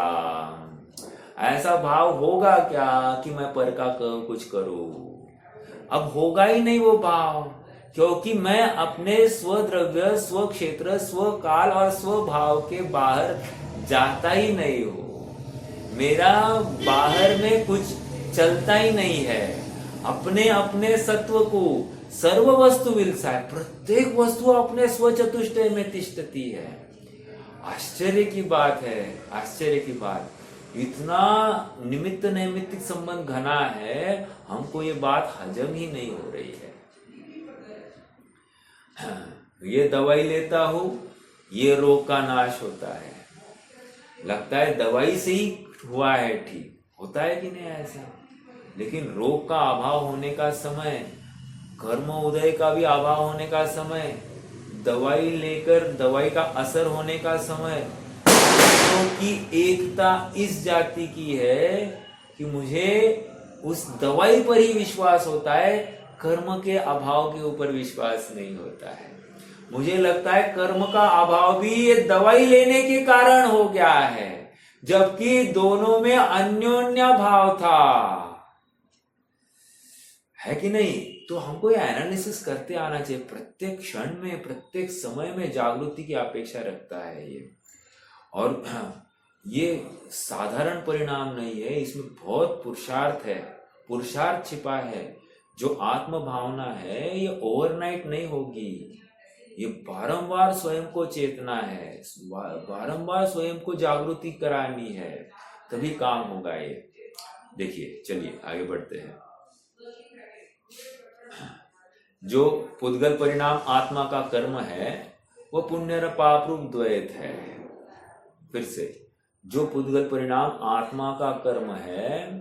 ऐसा भाव होगा क्या कि मैं पर का कुछ करूं? अब होगा ही नहीं वो भाव, क्योंकि मैं अपने स्वद्रव्य, स्व क्षेत्र, स्व काल और स्व भाव के बाहर जाता ही नहीं हूं। मेरा बाहर में कुछ चलता ही नहीं है। अपने अपने सत्व को सर्व वस्तु विलसाय, प्रत्येक वस्तु अपने स्वचतुष्टय में तिष्ठती है। आश्चर्य की बात है, आश्चर्य की बात। इतना निमित्त नैमित्तिक संबंध घना है, हमको ये बात हजम ही नहीं हो रही है। ये दवाई लेता हूं, ये रोग का नाश होता है, लगता है दवाई से ही हुआ है ठीक, होता है कि नहीं ऐसा? लेकिन रोग का अभाव होने का समय, कर्म उदय का भी अभाव होने का समय, दवाई लेकर दवाई का असर होने का समय, की एकता इस जाति की है कि मुझे उस दवाई पर ही विश्वास होता है, कर्म के अभाव के ऊपर विश्वास नहीं होता है। मुझे लगता है कर्म का अभाव भी ये दवाई लेने के कारण हो गया है, जबकि दोनों में अन्योन्य भाव था, है कि नहीं? तो हमको ये एनालिसिस करते आना चाहिए। प्रत्येक क्षण में, प्रत्येक समय में जागृति की अपेक्षा रखता है ये। और ये साधारण परिणाम नहीं है, इसमें बहुत पुरुषार्थ है, पुरुषार्थ छिपा है। जो आत्म भावना है ये ओवरनाइट नहीं होगी, ये बारंबार स्वयं को चेतना है, बारंबार स्वयं को जागृति करानी है, तभी काम होगा ये। देखिए, चलिए आगे बढ़ते हैं। जो पुद्गल परिणाम आत्मा का कर्म है वो पुण्य और पाप रूप द्वैत है। फिर से, जो पुद्गल परिणाम आत्मा का कर्म है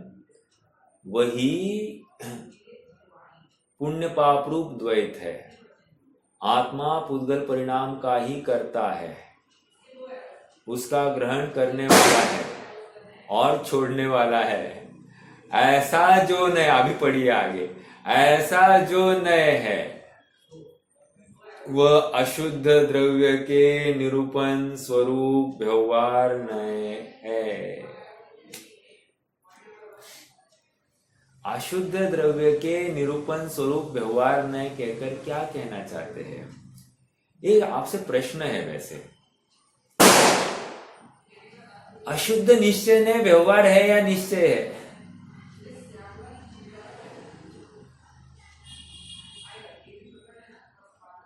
वही पुण्य पाप रूप द्वैत है। आत्मा पुद्गल परिणाम का ही करता है, उसका ग्रहण करने वाला है और छोड़ने वाला है। ऐसा जो नए, अभी पढ़िए आगे, ऐसा जो नए है वह अशुद्ध द्रव्य के निरूपण स्वरूप व्यवहार नए है। अशुद्ध द्रव्य के निरूपण स्वरूप व्यवहार नए कहकर क्या कहना चाहते हैं? ये आपसे प्रश्न है। वैसे अशुद्ध निश्चय ने व्यवहार है या निश्चय है?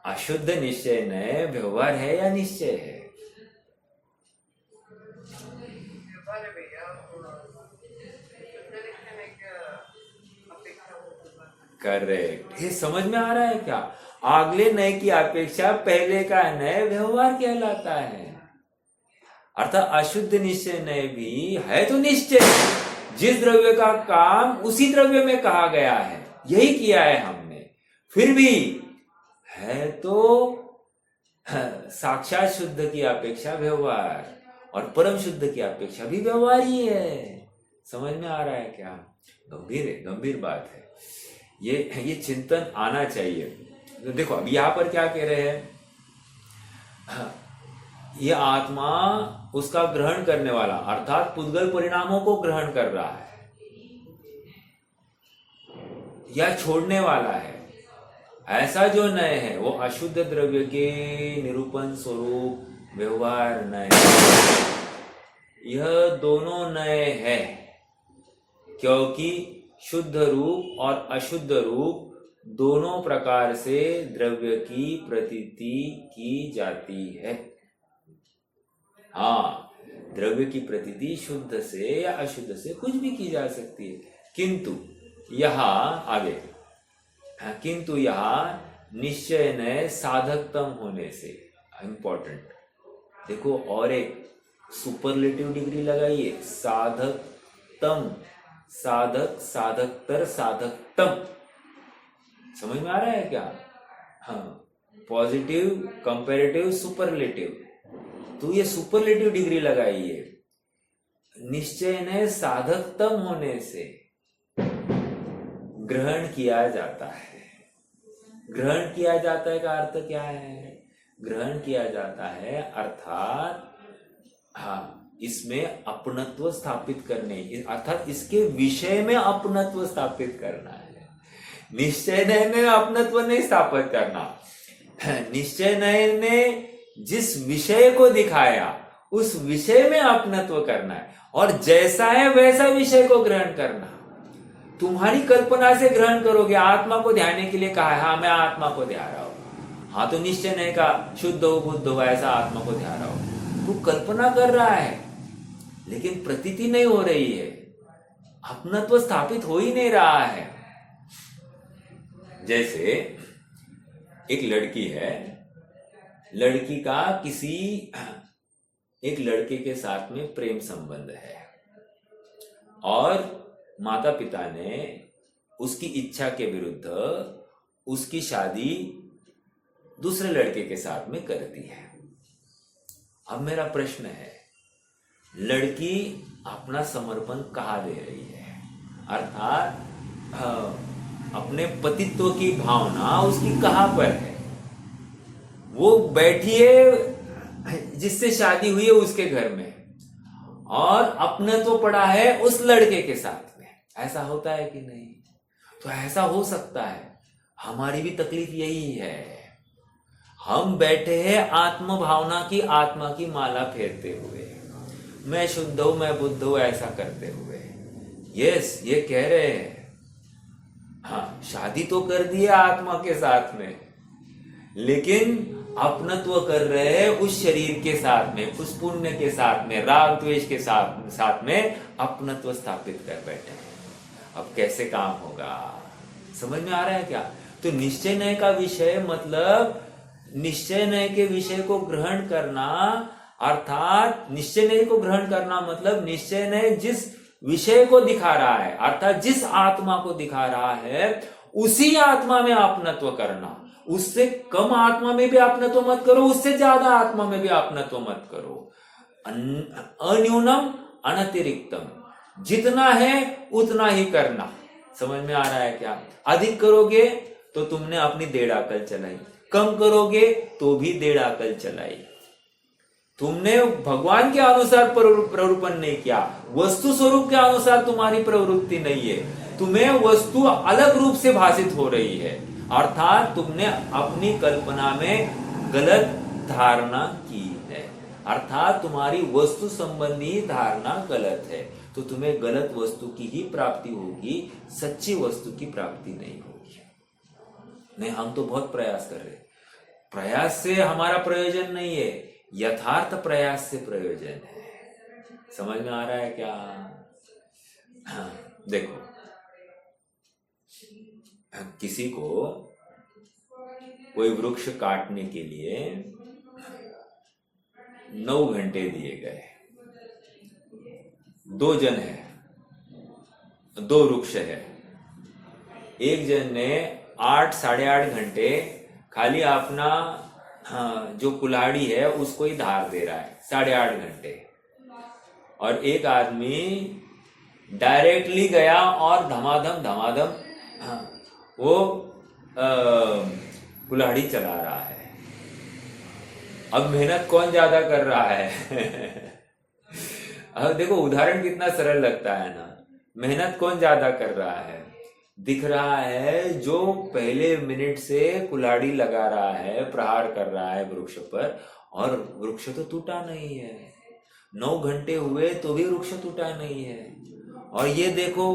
अशुद्ध निश्चय ने व्यवहार है या निश्चय है? करेक्ट। ये समझ में आ रहा है क्या? अगले नए की अपेक्षा पहले का नए व्यवहार कहलाता है। अर्थात अशुद्ध निश्चय नए भी है तो निश्चय, जिस द्रव्य का काम उसी द्रव्य में कहा गया है, यही किया है हमने, फिर भी है तो साक्षात शुद्ध की अपेक्षा व्यवहार, और परम शुद्ध की अपेक्षा भी व्यवहार ही है। समझ में आ रहा है क्या? गंभीर है, गंभीर बात है। ये चिंतन आना चाहिए। तो देखो अब यहां पर क्या कह रहे हैं, ये आत्मा उसका ग्रहण करने वाला, अर्थात पुद्गल परिणामों को ग्रहण कर रहा है या छोड़ने वाला है। ऐसा जो नए है वो अशुद्ध द्रव्य के निरूपण स्वरूप व्यवहार नए, यह दोनों नए है, क्योंकि शुद्ध रूप और अशुद्ध रूप दोनों प्रकार से द्रव्य की प्रतीति की जाती है। हाँ, द्रव्य की प्रतीति शुद्ध से या अशुद्ध से कुछ भी की जा सकती है, किंतु यहाँ निश्चय ने साधकतम होने से, इंपॉर्टेंट देखो, और एक सुपरलेटिव डिग्री लगाइए, साधकतम, साधक, साधकतर, साधकतम। समझ में आ रहा है क्या? हाँ, पॉजिटिव, कंपैरेटिव, सुपरलेटिव, तो ये सुपरलेटिव डिग्री लगाइए। निश्चय ने साधकतम होने से ग्रहण किया जाता है। ग्रहण किया जाता है का अर्थ क्या है? ग्रहण किया जाता है अर्थात इसमें अपनत्व स्थापित करने, अर्थात इसके विषय में अपनत्व स्थापित करना है। निश्चय नय में अपनत्व नहीं स्थापित करना, निश्चय नय ने जिस विषय को दिखाया उस विषय में अपनत्व करना है, और जैसा है वैसा विषय को ग्रहण करना। तुम्हारी कल्पना से ग्रहण करोगे। आत्मा को ध्यान के लिए कहा है, हाँ मैं आत्मा को ध्यान रहा हूं, हाँ तो निश्चय नहीं कहा शुद्ध हो बुद्ध हो ऐसा आत्मा को ध्यान रहा हो। तू कल्पना कर रहा है लेकिन प्रतीति नहीं हो रही है, अपनत्व स्थापित हो ही नहीं रहा है। जैसे एक लड़की है, लड़की का किसी एक लड़के के साथ में प्रेम संबंध है, और माता पिता ने उसकी इच्छा के विरुद्ध उसकी शादी दूसरे लड़के के साथ में कर दी है। अब मेरा प्रश्न है, लड़की अपना समर्पण कहाँ दे रही है? अर्थात अपने पतित्व की भावना उसकी कहाँ पर है? वो बैठी है जिससे शादी हुई है उसके घर में, और अपने तो पड़ा है उस लड़के के साथ में। ऐसा होता है कि नहीं? तो ऐसा हो सकता है। हमारी भी तकलीफ यही है, हम बैठे हैं आत्म भावना की, आत्मा की माला फेरते हुए, मैं शुद्ध हूं, मैं बुद्ध हूं, ऐसा करते हुए। यस, ये कह रहे हैं। हाँ, शादी तो कर दी है आत्मा के साथ में, लेकिन अपनत्व कर रहे हैं उस शरीर के साथ में, उस पुण्य के साथ में, राग द्वेष के साथ में अपनत्व स्थापित कर बैठे हैं। अब कैसे काम होगा, समझ में आ रहा है क्या? तो निश्चय नय का विषय मतलब निश्चय नय के विषय को ग्रहण करना, अर्थात निश्चय नय को ग्रहण करना मतलब निश्चय नय जिस विषय को दिखा रहा है, अर्थात जिस आत्मा को दिखा रहा है, उसी आत्मा में अपनत्व करना। उससे कम आत्मा में भी अपनत्व मत करो, उससे ज्यादा आत्मा में भी अपनत्व मत करो। अन्यूनम अनतिरिक्तम, जितना है उतना ही करना। समझ में आ रहा है क्या? अधिक करोगे तो तुमने अपनी डेढ़ अकल चलाई, कम करोगे तो भी डेढ़ अकल चलाई। तुमने भगवान के अनुसार प्ररूपण नहीं किया, वस्तु स्वरूप के अनुसार तुम्हारी प्रवृत्ति नहीं है, तुम्हें वस्तु अलग रूप से भाषित हो रही है, अर्थात तुमने अपनी कल्पना में गलत धारणा की है, अर्थात तुम्हारी वस्तु संबंधी धारणा गलत है, तो तुम्हें गलत वस्तु की ही प्राप्ति होगी, सच्ची वस्तु की प्राप्ति नहीं होगी। नहीं, हम तो बहुत प्रयास कर रहे, प्रयास से हमारा प्रयोजन नहीं है, यथार्थ प्रयास से प्रयोजन है। समझ में आ रहा है क्या? हाँ, देखो, किसी को कोई वृक्ष काटने के लिए 9 घंटे दिए गए, 2 जन है, 2 वृक्ष है, एक जन ने 8 साढ़े 8 घंटे खाली अपना जो कुल्हाड़ी है उसको ही धार दे रहा है, 8.5 घंटे, और एक आदमी डायरेक्टली गया और धमाधम वो कुल्हाड़ी चला रहा है। अब मेहनत कौन ज्यादा कर रहा है? अब देखो उदाहरण कितना सरल लगता है ना, मेहनत कौन ज्यादा कर रहा है? दिख रहा है जो पहले मिनट से कुल्हाड़ी लगा रहा है, प्रहार कर रहा है वृक्ष पर, और वृक्ष तो टूटा नहीं है। 9 घंटे हुए तो भी वृक्ष टूटा नहीं है, और ये देखो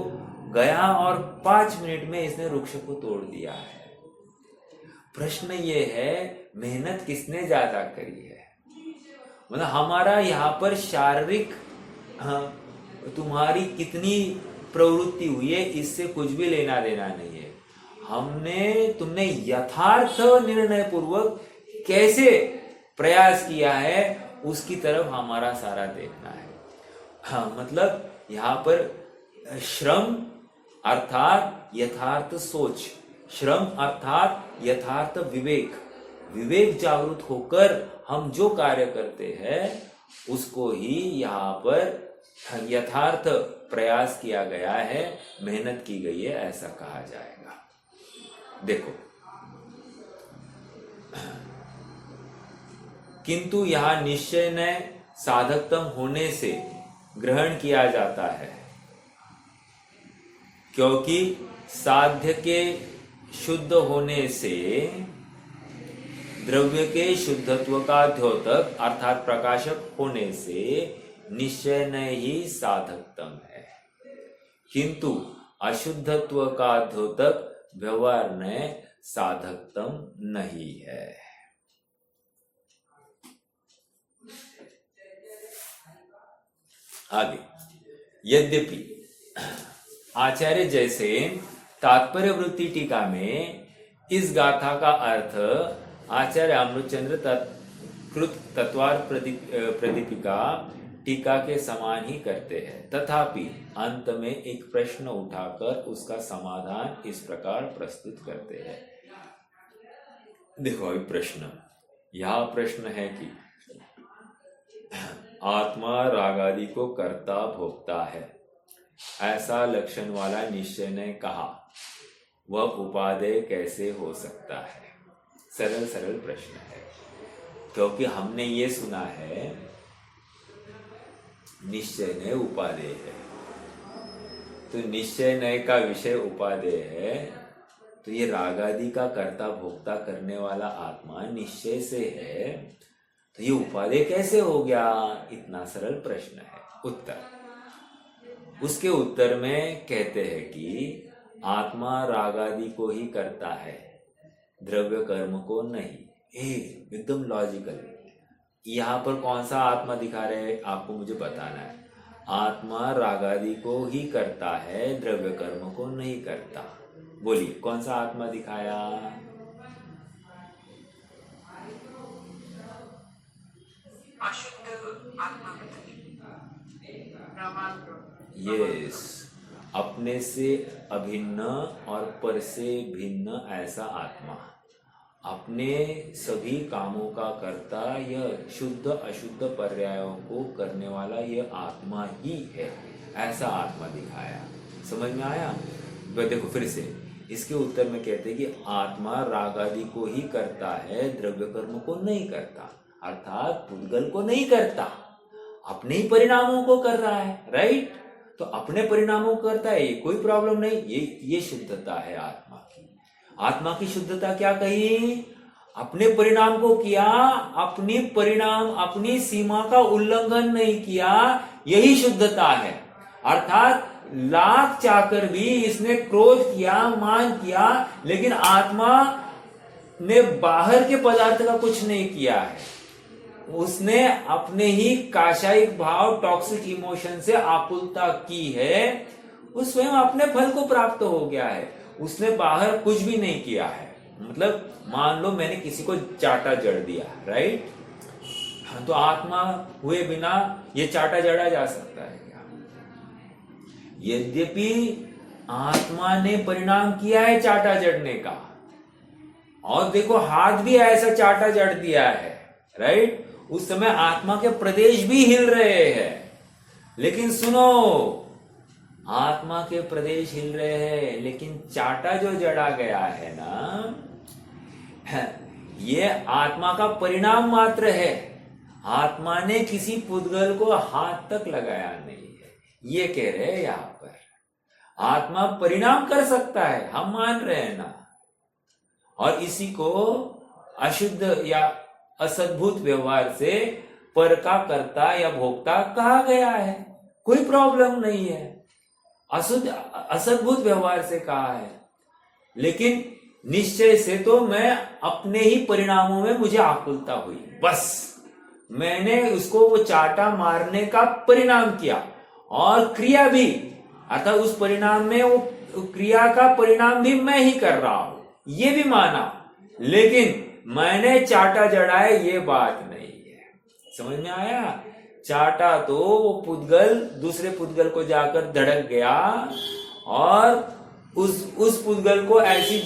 गया और 5 मिनट में इसने वृक्ष को तोड़ दिया है। प्रश्न ये है, मेहनत किसने ज्यादा करी है? मतलब हमारा यहाँ पर शारीरिक तुम्हारी कितनी प्रवृत्ति हुई है इससे कुछ भी लेना देना नहीं है। तुमने यथार्थ निर्णय पूर्वक कैसे प्रयास किया है उसकी तरफ हमारा सारा देखना है। हाँ, मतलब यहाँ पर श्रम अर्थात यथार्थ सोच, श्रम अर्थात यथार्थ विवेक, विवेक जागृत होकर हम जो कार्य करते हैं उसको ही यहाँ पर यथार्थ प्रयास किया गया है, मेहनत की गई है, ऐसा कहा जाएगा। देखो, किंतु यहाँ निश्चय ने साधकतम होने से ग्रहण किया जाता है, क्योंकि साध्य के शुद्ध होने से द्रव्य के शुद्धत्व का द्योतक अर्थात प्रकाशक होने से निश्चय न ही साधकतम है, किंतु अशुद्धत्व का द्योतक व्यवहार न साधकतम नहीं है। आगे, यद्यपि आचार्य जैसे तात्पर्य वृत्ति टीका में इस गाथा का अर्थ आचार्य अमृतचंद्र कृत तत्वार्थ प्रदीपिका टीका के समान ही करते हैं, तथापि अंत में एक प्रश्न उठाकर उसका समाधान इस प्रकार प्रस्तुत करते हैं। देखो अभी प्रश्न, यह प्रश्न है कि आत्मा रागादि को कर्ता भोगता है, ऐसा लक्षण वाला निश्चय ने कहा, वह उपादेय कैसे हो सकता है? सरल सरल प्रश्न है, क्योंकि हमने ये सुना है निश्चय ने उपादेय है, तो निश्चय नय का विषय उपादेय है, तो ये रागादि का कर्ता भोक्ता करने वाला आत्मा निश्चय से है, तो ये उपादेय कैसे हो गया? इतना सरल प्रश्न है। उत्तर। उसके उत्तर में कहते हैं कि आत्मा राग आदि को ही करता है, द्रव्य कर्म को नहीं। एकदम लॉजिकल। यहाँ पर कौन सा आत्मा दिखा रहे हैं आपको मुझे बताना है। आत्मा राग आदि को ही करता है, द्रव्य कर्म को नहीं करता। बोलिए कौन सा आत्मा दिखाया? यस, अपने से अभिन्न और पर से भिन्न ऐसा आत्मा, अपने सभी कामों का करता, यह शुद्ध अशुद्ध पर्यायों को करने वाला यह आत्मा ही है, ऐसा आत्मा दिखाया। समझ में आया? देखो फिर से इसके उत्तर में कहते हैं कि आत्मा राग आदि को ही करता है, द्रव्य कर्म को नहीं करता, अर्थात पुद्गल को नहीं करता, अपने ही परिणामों को कर रहा है। राइट? तो अपने परिणामों को करता है, ये कोई प्रॉब्लम नहीं, ये शुद्धता है आत्मा की। आत्मा की शुद्धता क्या कही? अपने परिणाम को किया, अपनी परिणाम अपनी सीमा का उल्लंघन नहीं किया, यही शुद्धता है। अर्थात लाख चाहकर भी इसने क्रोध किया, मान किया, लेकिन आत्मा ने बाहर के पदार्थ का कुछ नहीं किया है। उसने अपने ही काशायिक भाव, टॉक्सिक इमोशन से आकुलता की है, उस स्वयं अपने फल को प्राप्त हो गया है। उसने बाहर कुछ भी नहीं किया है। मतलब मान लो मैंने किसी को चाटा जड़ दिया, राइट? तो आत्मा हुए बिना ये चाटा जड़ा जा सकता है क्या? यद्यपि आत्मा ने परिणाम किया है चाटा जड़ने का, और देखो हाथ भी ऐसा चाटा जड़ दिया है, राइट? उस समय आत्मा के प्रदेश भी हिल रहे हैं, लेकिन सुनो, आत्मा के प्रदेश हिल रहे हैं, लेकिन चाटा जो जड़ा गया है ना, ये आत्मा का परिणाम मात्र है। आत्मा ने किसी पुद्गल को हाथ तक लगाया नहीं है, ये कह रहे हैं यहां पर। आत्मा परिणाम कर सकता है, हम मान रहे हैं ना, और इसी को अशुद्ध या असद्भुत व्यवहार से पर का कर्ता या भोक्ता कहा गया है, कोई प्रॉब्लम नहीं है। अशुद्ध असद्भुत व्यवहार से कहा है, लेकिन निश्चय से तो मैं अपने ही परिणामों में मुझे आकुलता हुई, बस मैंने उसको वो चाटा मारने का परिणाम किया, और क्रिया भी, अर्थात उस परिणाम में वो क्रिया का परिणाम भी मैं ही कर रहा हूं, ये भी माना, लेकिन मैंने चाटा जड़ा है ये बात नहीं है। समझ में आया? चाटा तो वो पुद्गल दूसरे पुद्गल को जाकर धड़क गया, और उस पुद्गल को ऐसी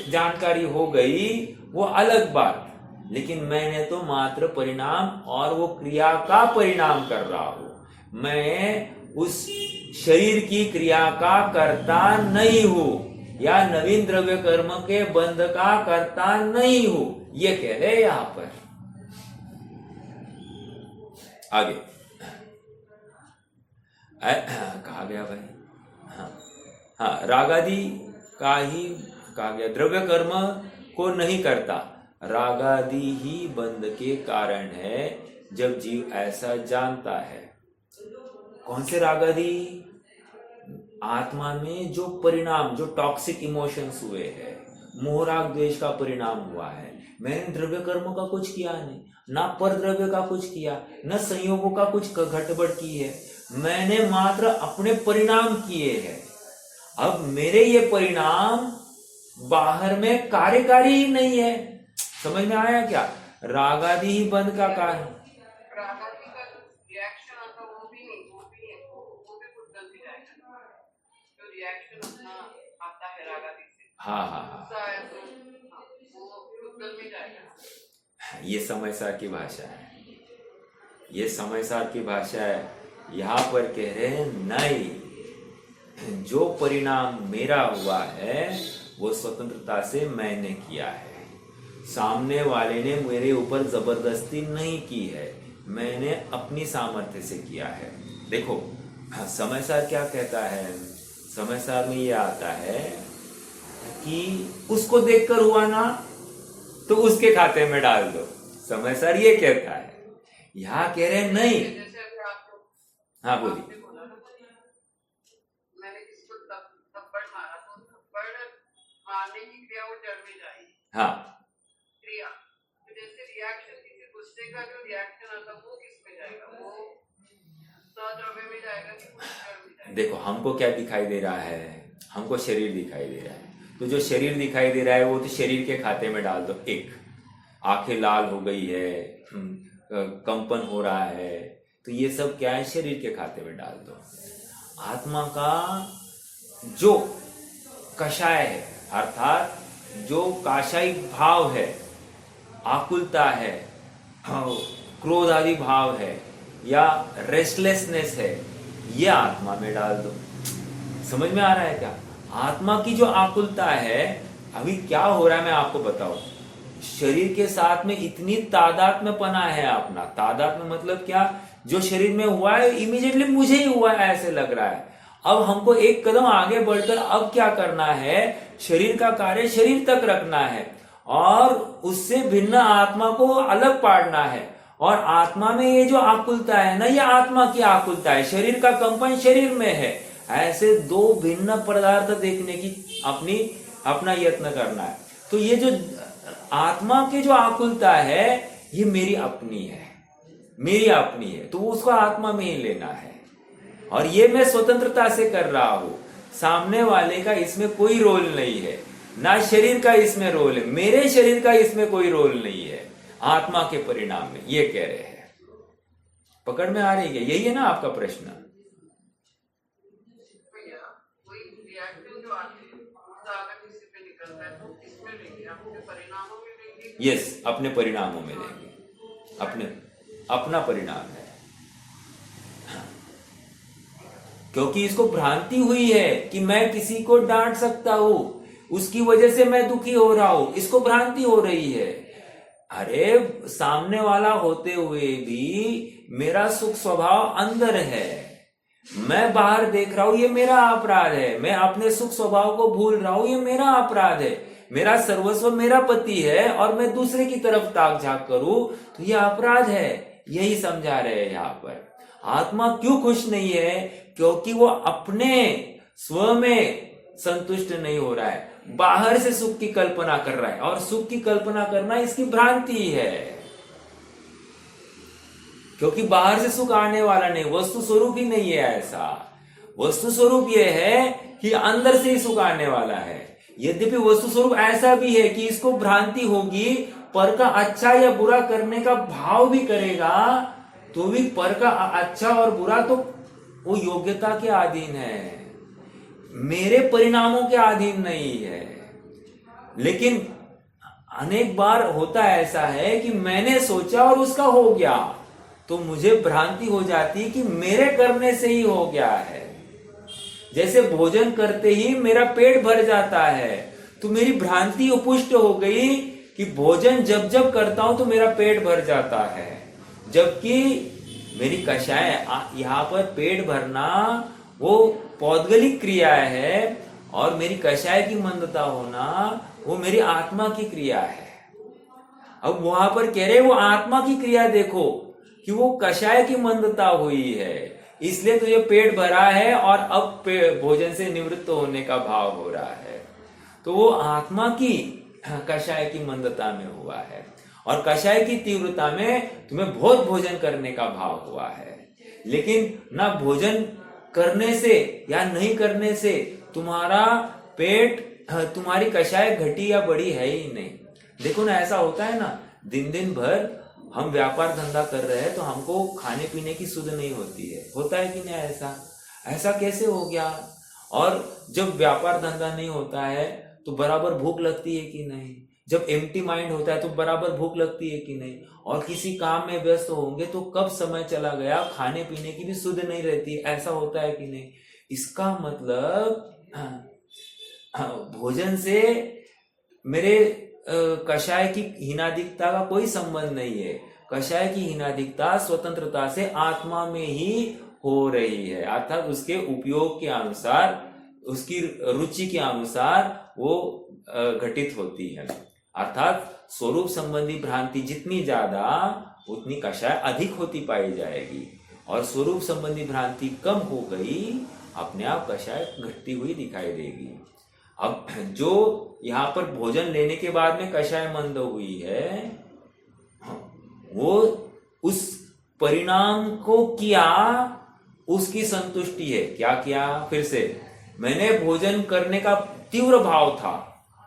जानकारी हो गई, वो अलग बात, लेकिन मैंने तो मात्र परिणाम और वो क्रिया का परिणाम कर रहा हूं। मैं उस शरीर की क्रिया का कर्ता नहीं हूं, या नवीन द्रव्य कर्म के बंध का कर्ता नहीं हूं, ये कह रहे यहां पर। आगे कहा गया भाई? हाँ, रागादि का ही कहा गया, द्रव्य कर्म को नहीं करता, रागादि ही बंध के कारण है जब जीव ऐसा जानता है। कौन से रागादि? आत्मा में जो परिणाम, जो टॉक्सिक इमोशंस हुए हैं, मोह राग द्वेष का परिणाम हुआ है। मैंने द्रव्य कर्म का कुछ किया नहीं, ना पर द्रव्य का कुछ किया, न संयोगों का कुछ घटबड़ की है, मैंने मात्र अपने परिणाम किए हैं। अब मेरे ये परिणाम बाहर में कार्यकारी ही नहीं है। समझ में आया क्या? रागादि ही बंध का कारण, रागादि का रिएक्शन आता वो भी कुछ गलती जाएगा, जो रिएक्शन अपना आता है रागादि से, हाँ, वो कुछ गलती जाएगा। ये समय सार की भाषा है, ये समय सार की भाषा है। यहाँ पर कह रहे हैं नहीं, जो परिणाम मेरा हुआ है वो स्वतंत्रता से मैंने किया है, सामने वाले ने मेरे ऊपर जबरदस्ती नहीं की है, मैंने अपनी सामर्थ्य से किया है। देखो समय सार क्या कहता है? समय सार में ये आता है कि उसको देखकर हुआ ना तो उसके खाते में डाल दो, समय सार ये कहता है। यहाँ कह रहे नहीं, जैसे अगर आप हाँ बोलिए। आपने बोला ना, मैंने किसी को थप्पड़ मारा तो थप्पड़ मारने की क्रिया वो जड़ में जाएगी। हाँ क्रिया तो जैसे रिएक्शन, किसी गुस्से का जो रिएक्शन आता वो किस में जाएगा? वो सद्रव्य में जाएगा कि कुछ जड़ में जाएगा? देखो, हमको क्या दिखाई दे रहा है? हमको शरीर दिखाई दे रहा है। तो जो शरीर दिखाई दे रहा है वो तो शरीर के खाते में डाल दो। एक, आंखें लाल हो गई है, कंपन हो रहा है, तो ये सब क्या है? शरीर के खाते में डाल दो। आत्मा का जो कषाय है, अर्थात जो काशायिक भाव है, आकुलता है, क्रोध आदि भाव है, या रेस्टलेसनेस है, ये आत्मा में डाल दो। समझ में आ रहा है क्या? आत्मा की जो आकुलता है, अभी क्या हो रहा है मैं आपको बताऊं। शरीर के साथ में इतनी तादात्म्यपना है अपना। तादात्म्य मतलब क्या? जो शरीर में हुआ है इमीडिएटली मुझे ही हुआ है ऐसे लग रहा है। अब हमको एक कदम आगे बढ़कर अब क्या करना है? शरीर का कार्य शरीर तक रखना है और उससे भिन्न आत्मा को अलग पाड़ना है। और आत्मा में ये जो आकुलता है ना, ये आत्मा की आकुलता है, शरीर का कंपन शरीर में है। ऐसे दो भिन्न पदार्थ देखने की अपना यत्न करना है। तो ये जो आत्मा की जो आकुलता है ये मेरी अपनी है, मेरी अपनी है, तो उसको आत्मा में ही लेना है। और ये मैं स्वतंत्रता से कर रहा हूं। सामने वाले का इसमें कोई रोल नहीं है, ना शरीर का इसमें रोल है, मेरे शरीर का इसमें कोई रोल नहीं है आत्मा के परिणाम में। ये कह रहे हैं। पकड़ में आ रही है? यही है ना आपका प्रश्न? भैया कोई रिएक्शन जो आती है उसका अगर किसी पे निकलता है तो किसमें लेंगे? अपने परिणामों में लेंगे? यस, अपने परिणामों में लेंगे। अपना परिणाम है, क्योंकि इसको भ्रांति हुई है कि मैं किसी को डांट सकता हूं, उसकी वजह से मैं दुखी हो रहा हूं। इसको भ्रांति हो रही है। अरे सामने वाला होते हुए भी मेरा सुख स्वभाव अंदर है, मैं बाहर देख रहा हूं, ये मेरा अपराध है। मैं अपने सुख स्वभाव को भूल रहा हूं, ये मेरा अपराध है। मेरा सर्वस्व मेरा पति है और मैं दूसरे की तरफ ताक झांक करूं तो ये अपराध है। यही समझा रहे हैं यहां पर। आत्मा क्यों खुश नहीं है? क्योंकि वो अपने स्व में संतुष्ट नहीं हो रहा है, बाहर से सुख की कल्पना कर रहा है। और सुख की कल्पना करना इसकी भ्रांति है, क्योंकि बाहर से सुख आने वाला नहीं, वस्तु स्वरूप ही नहीं है ऐसा। वस्तु स्वरूप यह है कि अंदर से ही सुख आने वाला है। यद्यपि वस्तु स्वरूप ऐसा भी है कि इसको भ्रांति होगी, पर का अच्छा या बुरा करने का भाव भी करेगा तो भी पर का अच्छा और बुरा तो वो योग्यता के अधीन है, मेरे परिणामों के अधीन नहीं है। लेकिन अनेक बार होता ऐसा है कि मैंने सोचा और उसका हो गया, तो मुझे भ्रांति हो जाती है कि मेरे करने से ही हो गया है। जैसे भोजन करते ही मेरा पेट भर जाता है, तो मेरी भ्रांति पुष्ट हो गई कि भोजन जब जब करता हूं तो मेरा पेट भर जाता है। जबकि मेरी कषाय, यहाँ पर पेट भरना वो पौद्गलिक क्रिया है और मेरी कषाय की मंदता होना वो मेरी आत्मा की क्रिया है। अब वहां पर कह रहे वो आत्मा की क्रिया देखो कि वो कषाय की मंदता हुई है, इसलिए तुझे पेट भरा है और अब भोजन से निवृत्त होने का भाव हो रहा है। तो वो आत्मा की कषाय की मंदता में हुआ है और कषाय की तीव्रता में तुम्हें बहुत भोजन करने का भाव हुआ है। लेकिन ना भोजन करने से या नहीं करने से तुम्हारा पेट, तुम्हारी कषाय घटी या बड़ी है ही नहीं। देखो ना, ऐसा होता है ना, दिन दिन भर हम व्यापार धंधा कर रहे हैं तो हमको खाने पीने की सुध नहीं होती है। होता है कि नहीं ऐसा? ऐसा कैसे हो गया? और जब व्यापार धंधा नहीं होता है तो बराबर भूख लगती है कि नहीं? जब एम्प्टी माइंड होता है तो बराबर भूख लगती है कि नहीं? और किसी काम में व्यस्त होंगे तो कब समय चला गया खाने पीने की भी सुध नहीं रहती। ऐसा होता है कि नहीं? इसका मतलब भोजन से मेरे कषाय की हीनाधिकता का कोई संबंध नहीं है। कषाय की हीनाधिकता स्वतंत्रता से आत्मा में ही हो रही है, अर्थात उसके उपयोग के अनुसार, उसकी रुचि के अनुसार वो घटित होती है। अर्थात स्वरूप संबंधी भ्रांति जितनी ज्यादा उतनी कषाय अधिक होती पाई जाएगी। और स्वरूप संबंधी भ्रांति कम हो गई, अपने आप कषाय घटती हुई दिखाई देगी। अब जो यहाँ पर भोजन लेने के बाद में कषाय मंद हुई है, वो उस परिणाम को किया, उसकी संतुष्टि है। क्या किया? फिर से, मैंने भोजन करने का तीव्र भाव था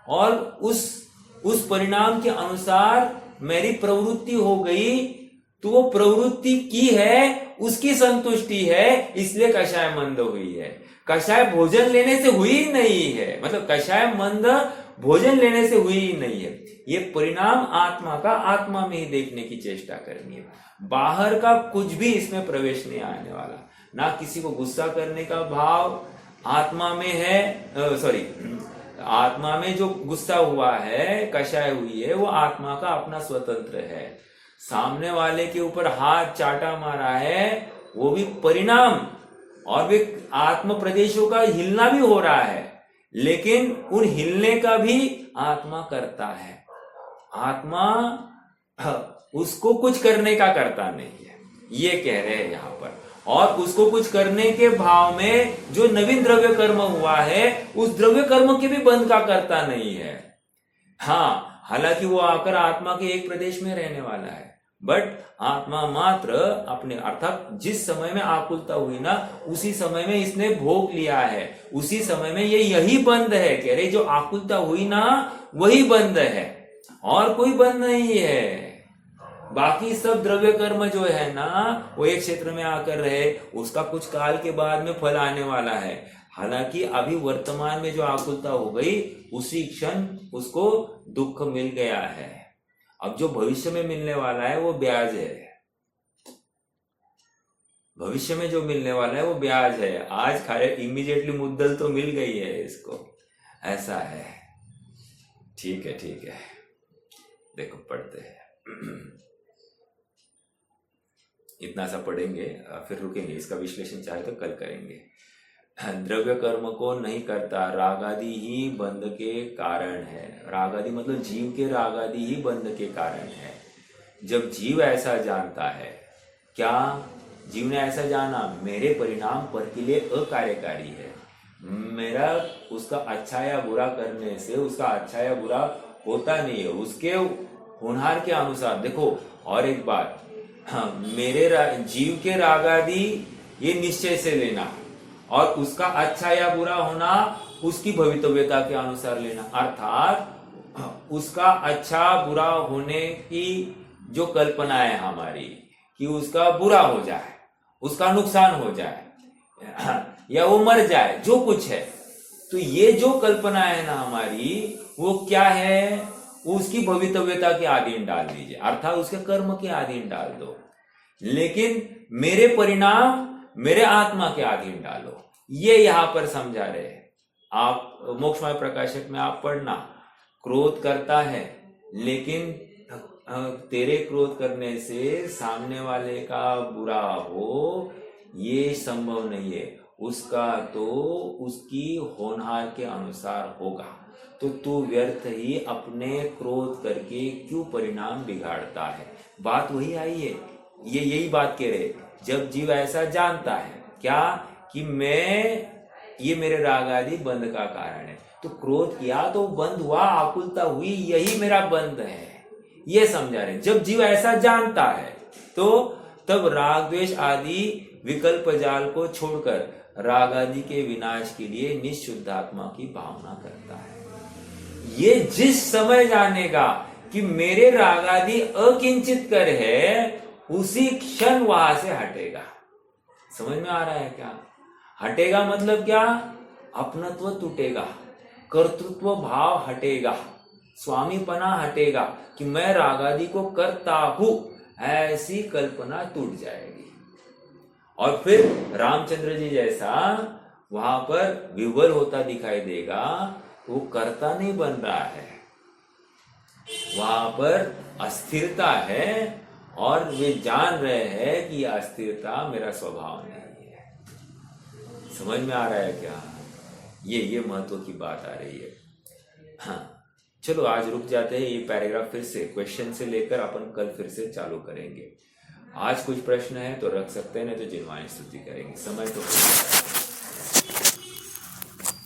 और उस परिणाम के अनुसार मेरी प्रवृत्ति हो गई, तो वो प्रवृत्ति की है, उसकी संतुष्टि है, इसलिए कषाय मंद हुई है। कषाय भोजन लेने से हुई ही नहीं है, मतलब कषाय मंद भोजन लेने से हुई ही नहीं है। ये परिणाम आत्मा का आत्मा में ही देखने की चेष्टा करनी है। बाहर का कुछ भी इसमें प्रवेश नहीं आने वाला। ना किसी को गुस्सा करने का भाव आत्मा में है, आत्मा में जो गुस्सा हुआ है, कषाय हुई है, वो आत्मा का अपना स्वतंत्र है। सामने वाले के ऊपर हाथ चाटा मारा है, वो भी परिणाम, और वे आत्म प्रदेशों का हिलना भी हो रहा है, लेकिन उन हिलने का भी आत्मा करता है। आत्मा उसको कुछ करने का करता नहीं है, ये कह रहे हैं यहाँ पर। और उसको कुछ करने के भाव में जो नवीन द्रव्य कर्म हुआ है, उस द्रव्य कर्म के भी बंध का करता नहीं है। हाँ, हालांकि वो आकर आत्मा के एक प्रदेश में रहने वाला है, बट आत्मा मात्र अपने, अर्थात जिस समय में आकुलता हुई ना, उसी समय में इसने भोग लिया है, उसी समय में यही बंद है। कह रहे जो आकुलता हुई ना, वही बंद है, और कोई बंद नहीं है। बाकी सब द्रव्य कर्म जो है ना, वो एक क्षेत्र में आकर रहे, उसका कुछ काल के बाद में फल आने वाला है। हालांकि अभी वर्तमान में जो आकुलता हो गई, उसी क्षण उसको दुख मिल गया है। अब जो भविष्य में मिलने वाला है वो ब्याज है। भविष्य में जो मिलने वाला है वो ब्याज है। आज खाली इमीडिएटली मुद्दल तो मिल गई है इसको, ऐसा है। ठीक है, ठीक है, देखो पढ़ते हैं। इतना सा पढ़ेंगे, फिर रुकेंगे। इसका विश्लेषण चाहे तो कल करेंगे। द्रव्य कर्म को नहीं करता, रागादि ही बंध के कारण है। रागादि मतलब जीव के रागादि ही बंध के कारण है। जब जीव ऐसा जानता है, क्या जीव ने ऐसा जाना, मेरे परिणाम पर के लिए अकार्यकारी है, मेरा उसका अच्छा या बुरा करने से उसका अच्छा या बुरा होता नहीं है, उसके होनहार के अनुसार। देखो और एक बात, हाँ, मेरे जीव के रागादि ये निश्चय से लेना, और उसका अच्छा या बुरा होना उसकी भवितव्यता के अनुसार लेना। अर्थात उसका अच्छा बुरा होने की जो कल्पना है हमारी, कि उसका बुरा हो जाए, उसका नुकसान हो जाए, या वो मर जाए, जो कुछ है, तो ये जो कल्पना है ना हमारी, वो क्या है, उसकी भवितव्यता के अधीन डाल दीजिए, अर्थात उसके कर्म के अधीन डाल दो। लेकिन मेरे परिणाम मेरे आत्मा के अधीन डालो, ये यहां पर समझा रहे हैं। आप मोक्षमय प्रकाशक में आप पढ़ना, क्रोध करता है, लेकिन तेरे क्रोध करने से सामने वाले का बुरा हो, ये संभव नहीं है। उसका तो उसकी होनहार के अनुसार होगा। तो तू व्यर्थ ही अपने क्रोध करके क्यों परिणाम बिगाड़ता है। बात वही आई है, ये यही बात कह रहे। जब जीव ऐसा जानता है क्या, कि ये मेरे राग आदि बंध का कारण है, तो क्रोध किया तो बंद हुआ, आकुलता हुई, यही मेरा बंध है, ये समझा रहे। जब जीव ऐसा जानता है, तो तब राग द्वेष आदि विकल्प जाल को छोड़कर राग आदि के विनाश के लिए निश्शुद्धात्मा की भावना करता है। ये जिस समय जानेगा कि मेरे राग आदि अकिंचित कर है, उसी क्षण वहां से हटेगा। समझ में आ रहा है क्या? हटेगा मतलब क्या? अपनत्व टूटेगा, कर्तृत्व भाव हटेगा, स्वामीपना हटेगा, कि मैं रागादि को करता हूं, ऐसी कल्पना टूट जाएगी। और फिर रामचंद्र जी जैसा वहां पर विह्वल होता दिखाई देगा। वो कर्ता नहीं बन रहा है, वहां पर अस्थिरता है, और वे जान रहे हैं कि अस्थिरता मेरा स्वभाव नहीं है। समझ में आ रहा है क्या? ये महत्व की बात आ रही है। हाँ, चलो आज रुक जाते हैं। ये पैराग्राफ फिर से क्वेश्चन से लेकर अपन कल फिर से चालू करेंगे। आज कुछ प्रश्न है तो रख सकते हैं, नहीं तो जिनवाणी स्तुति करेंगे। समय तो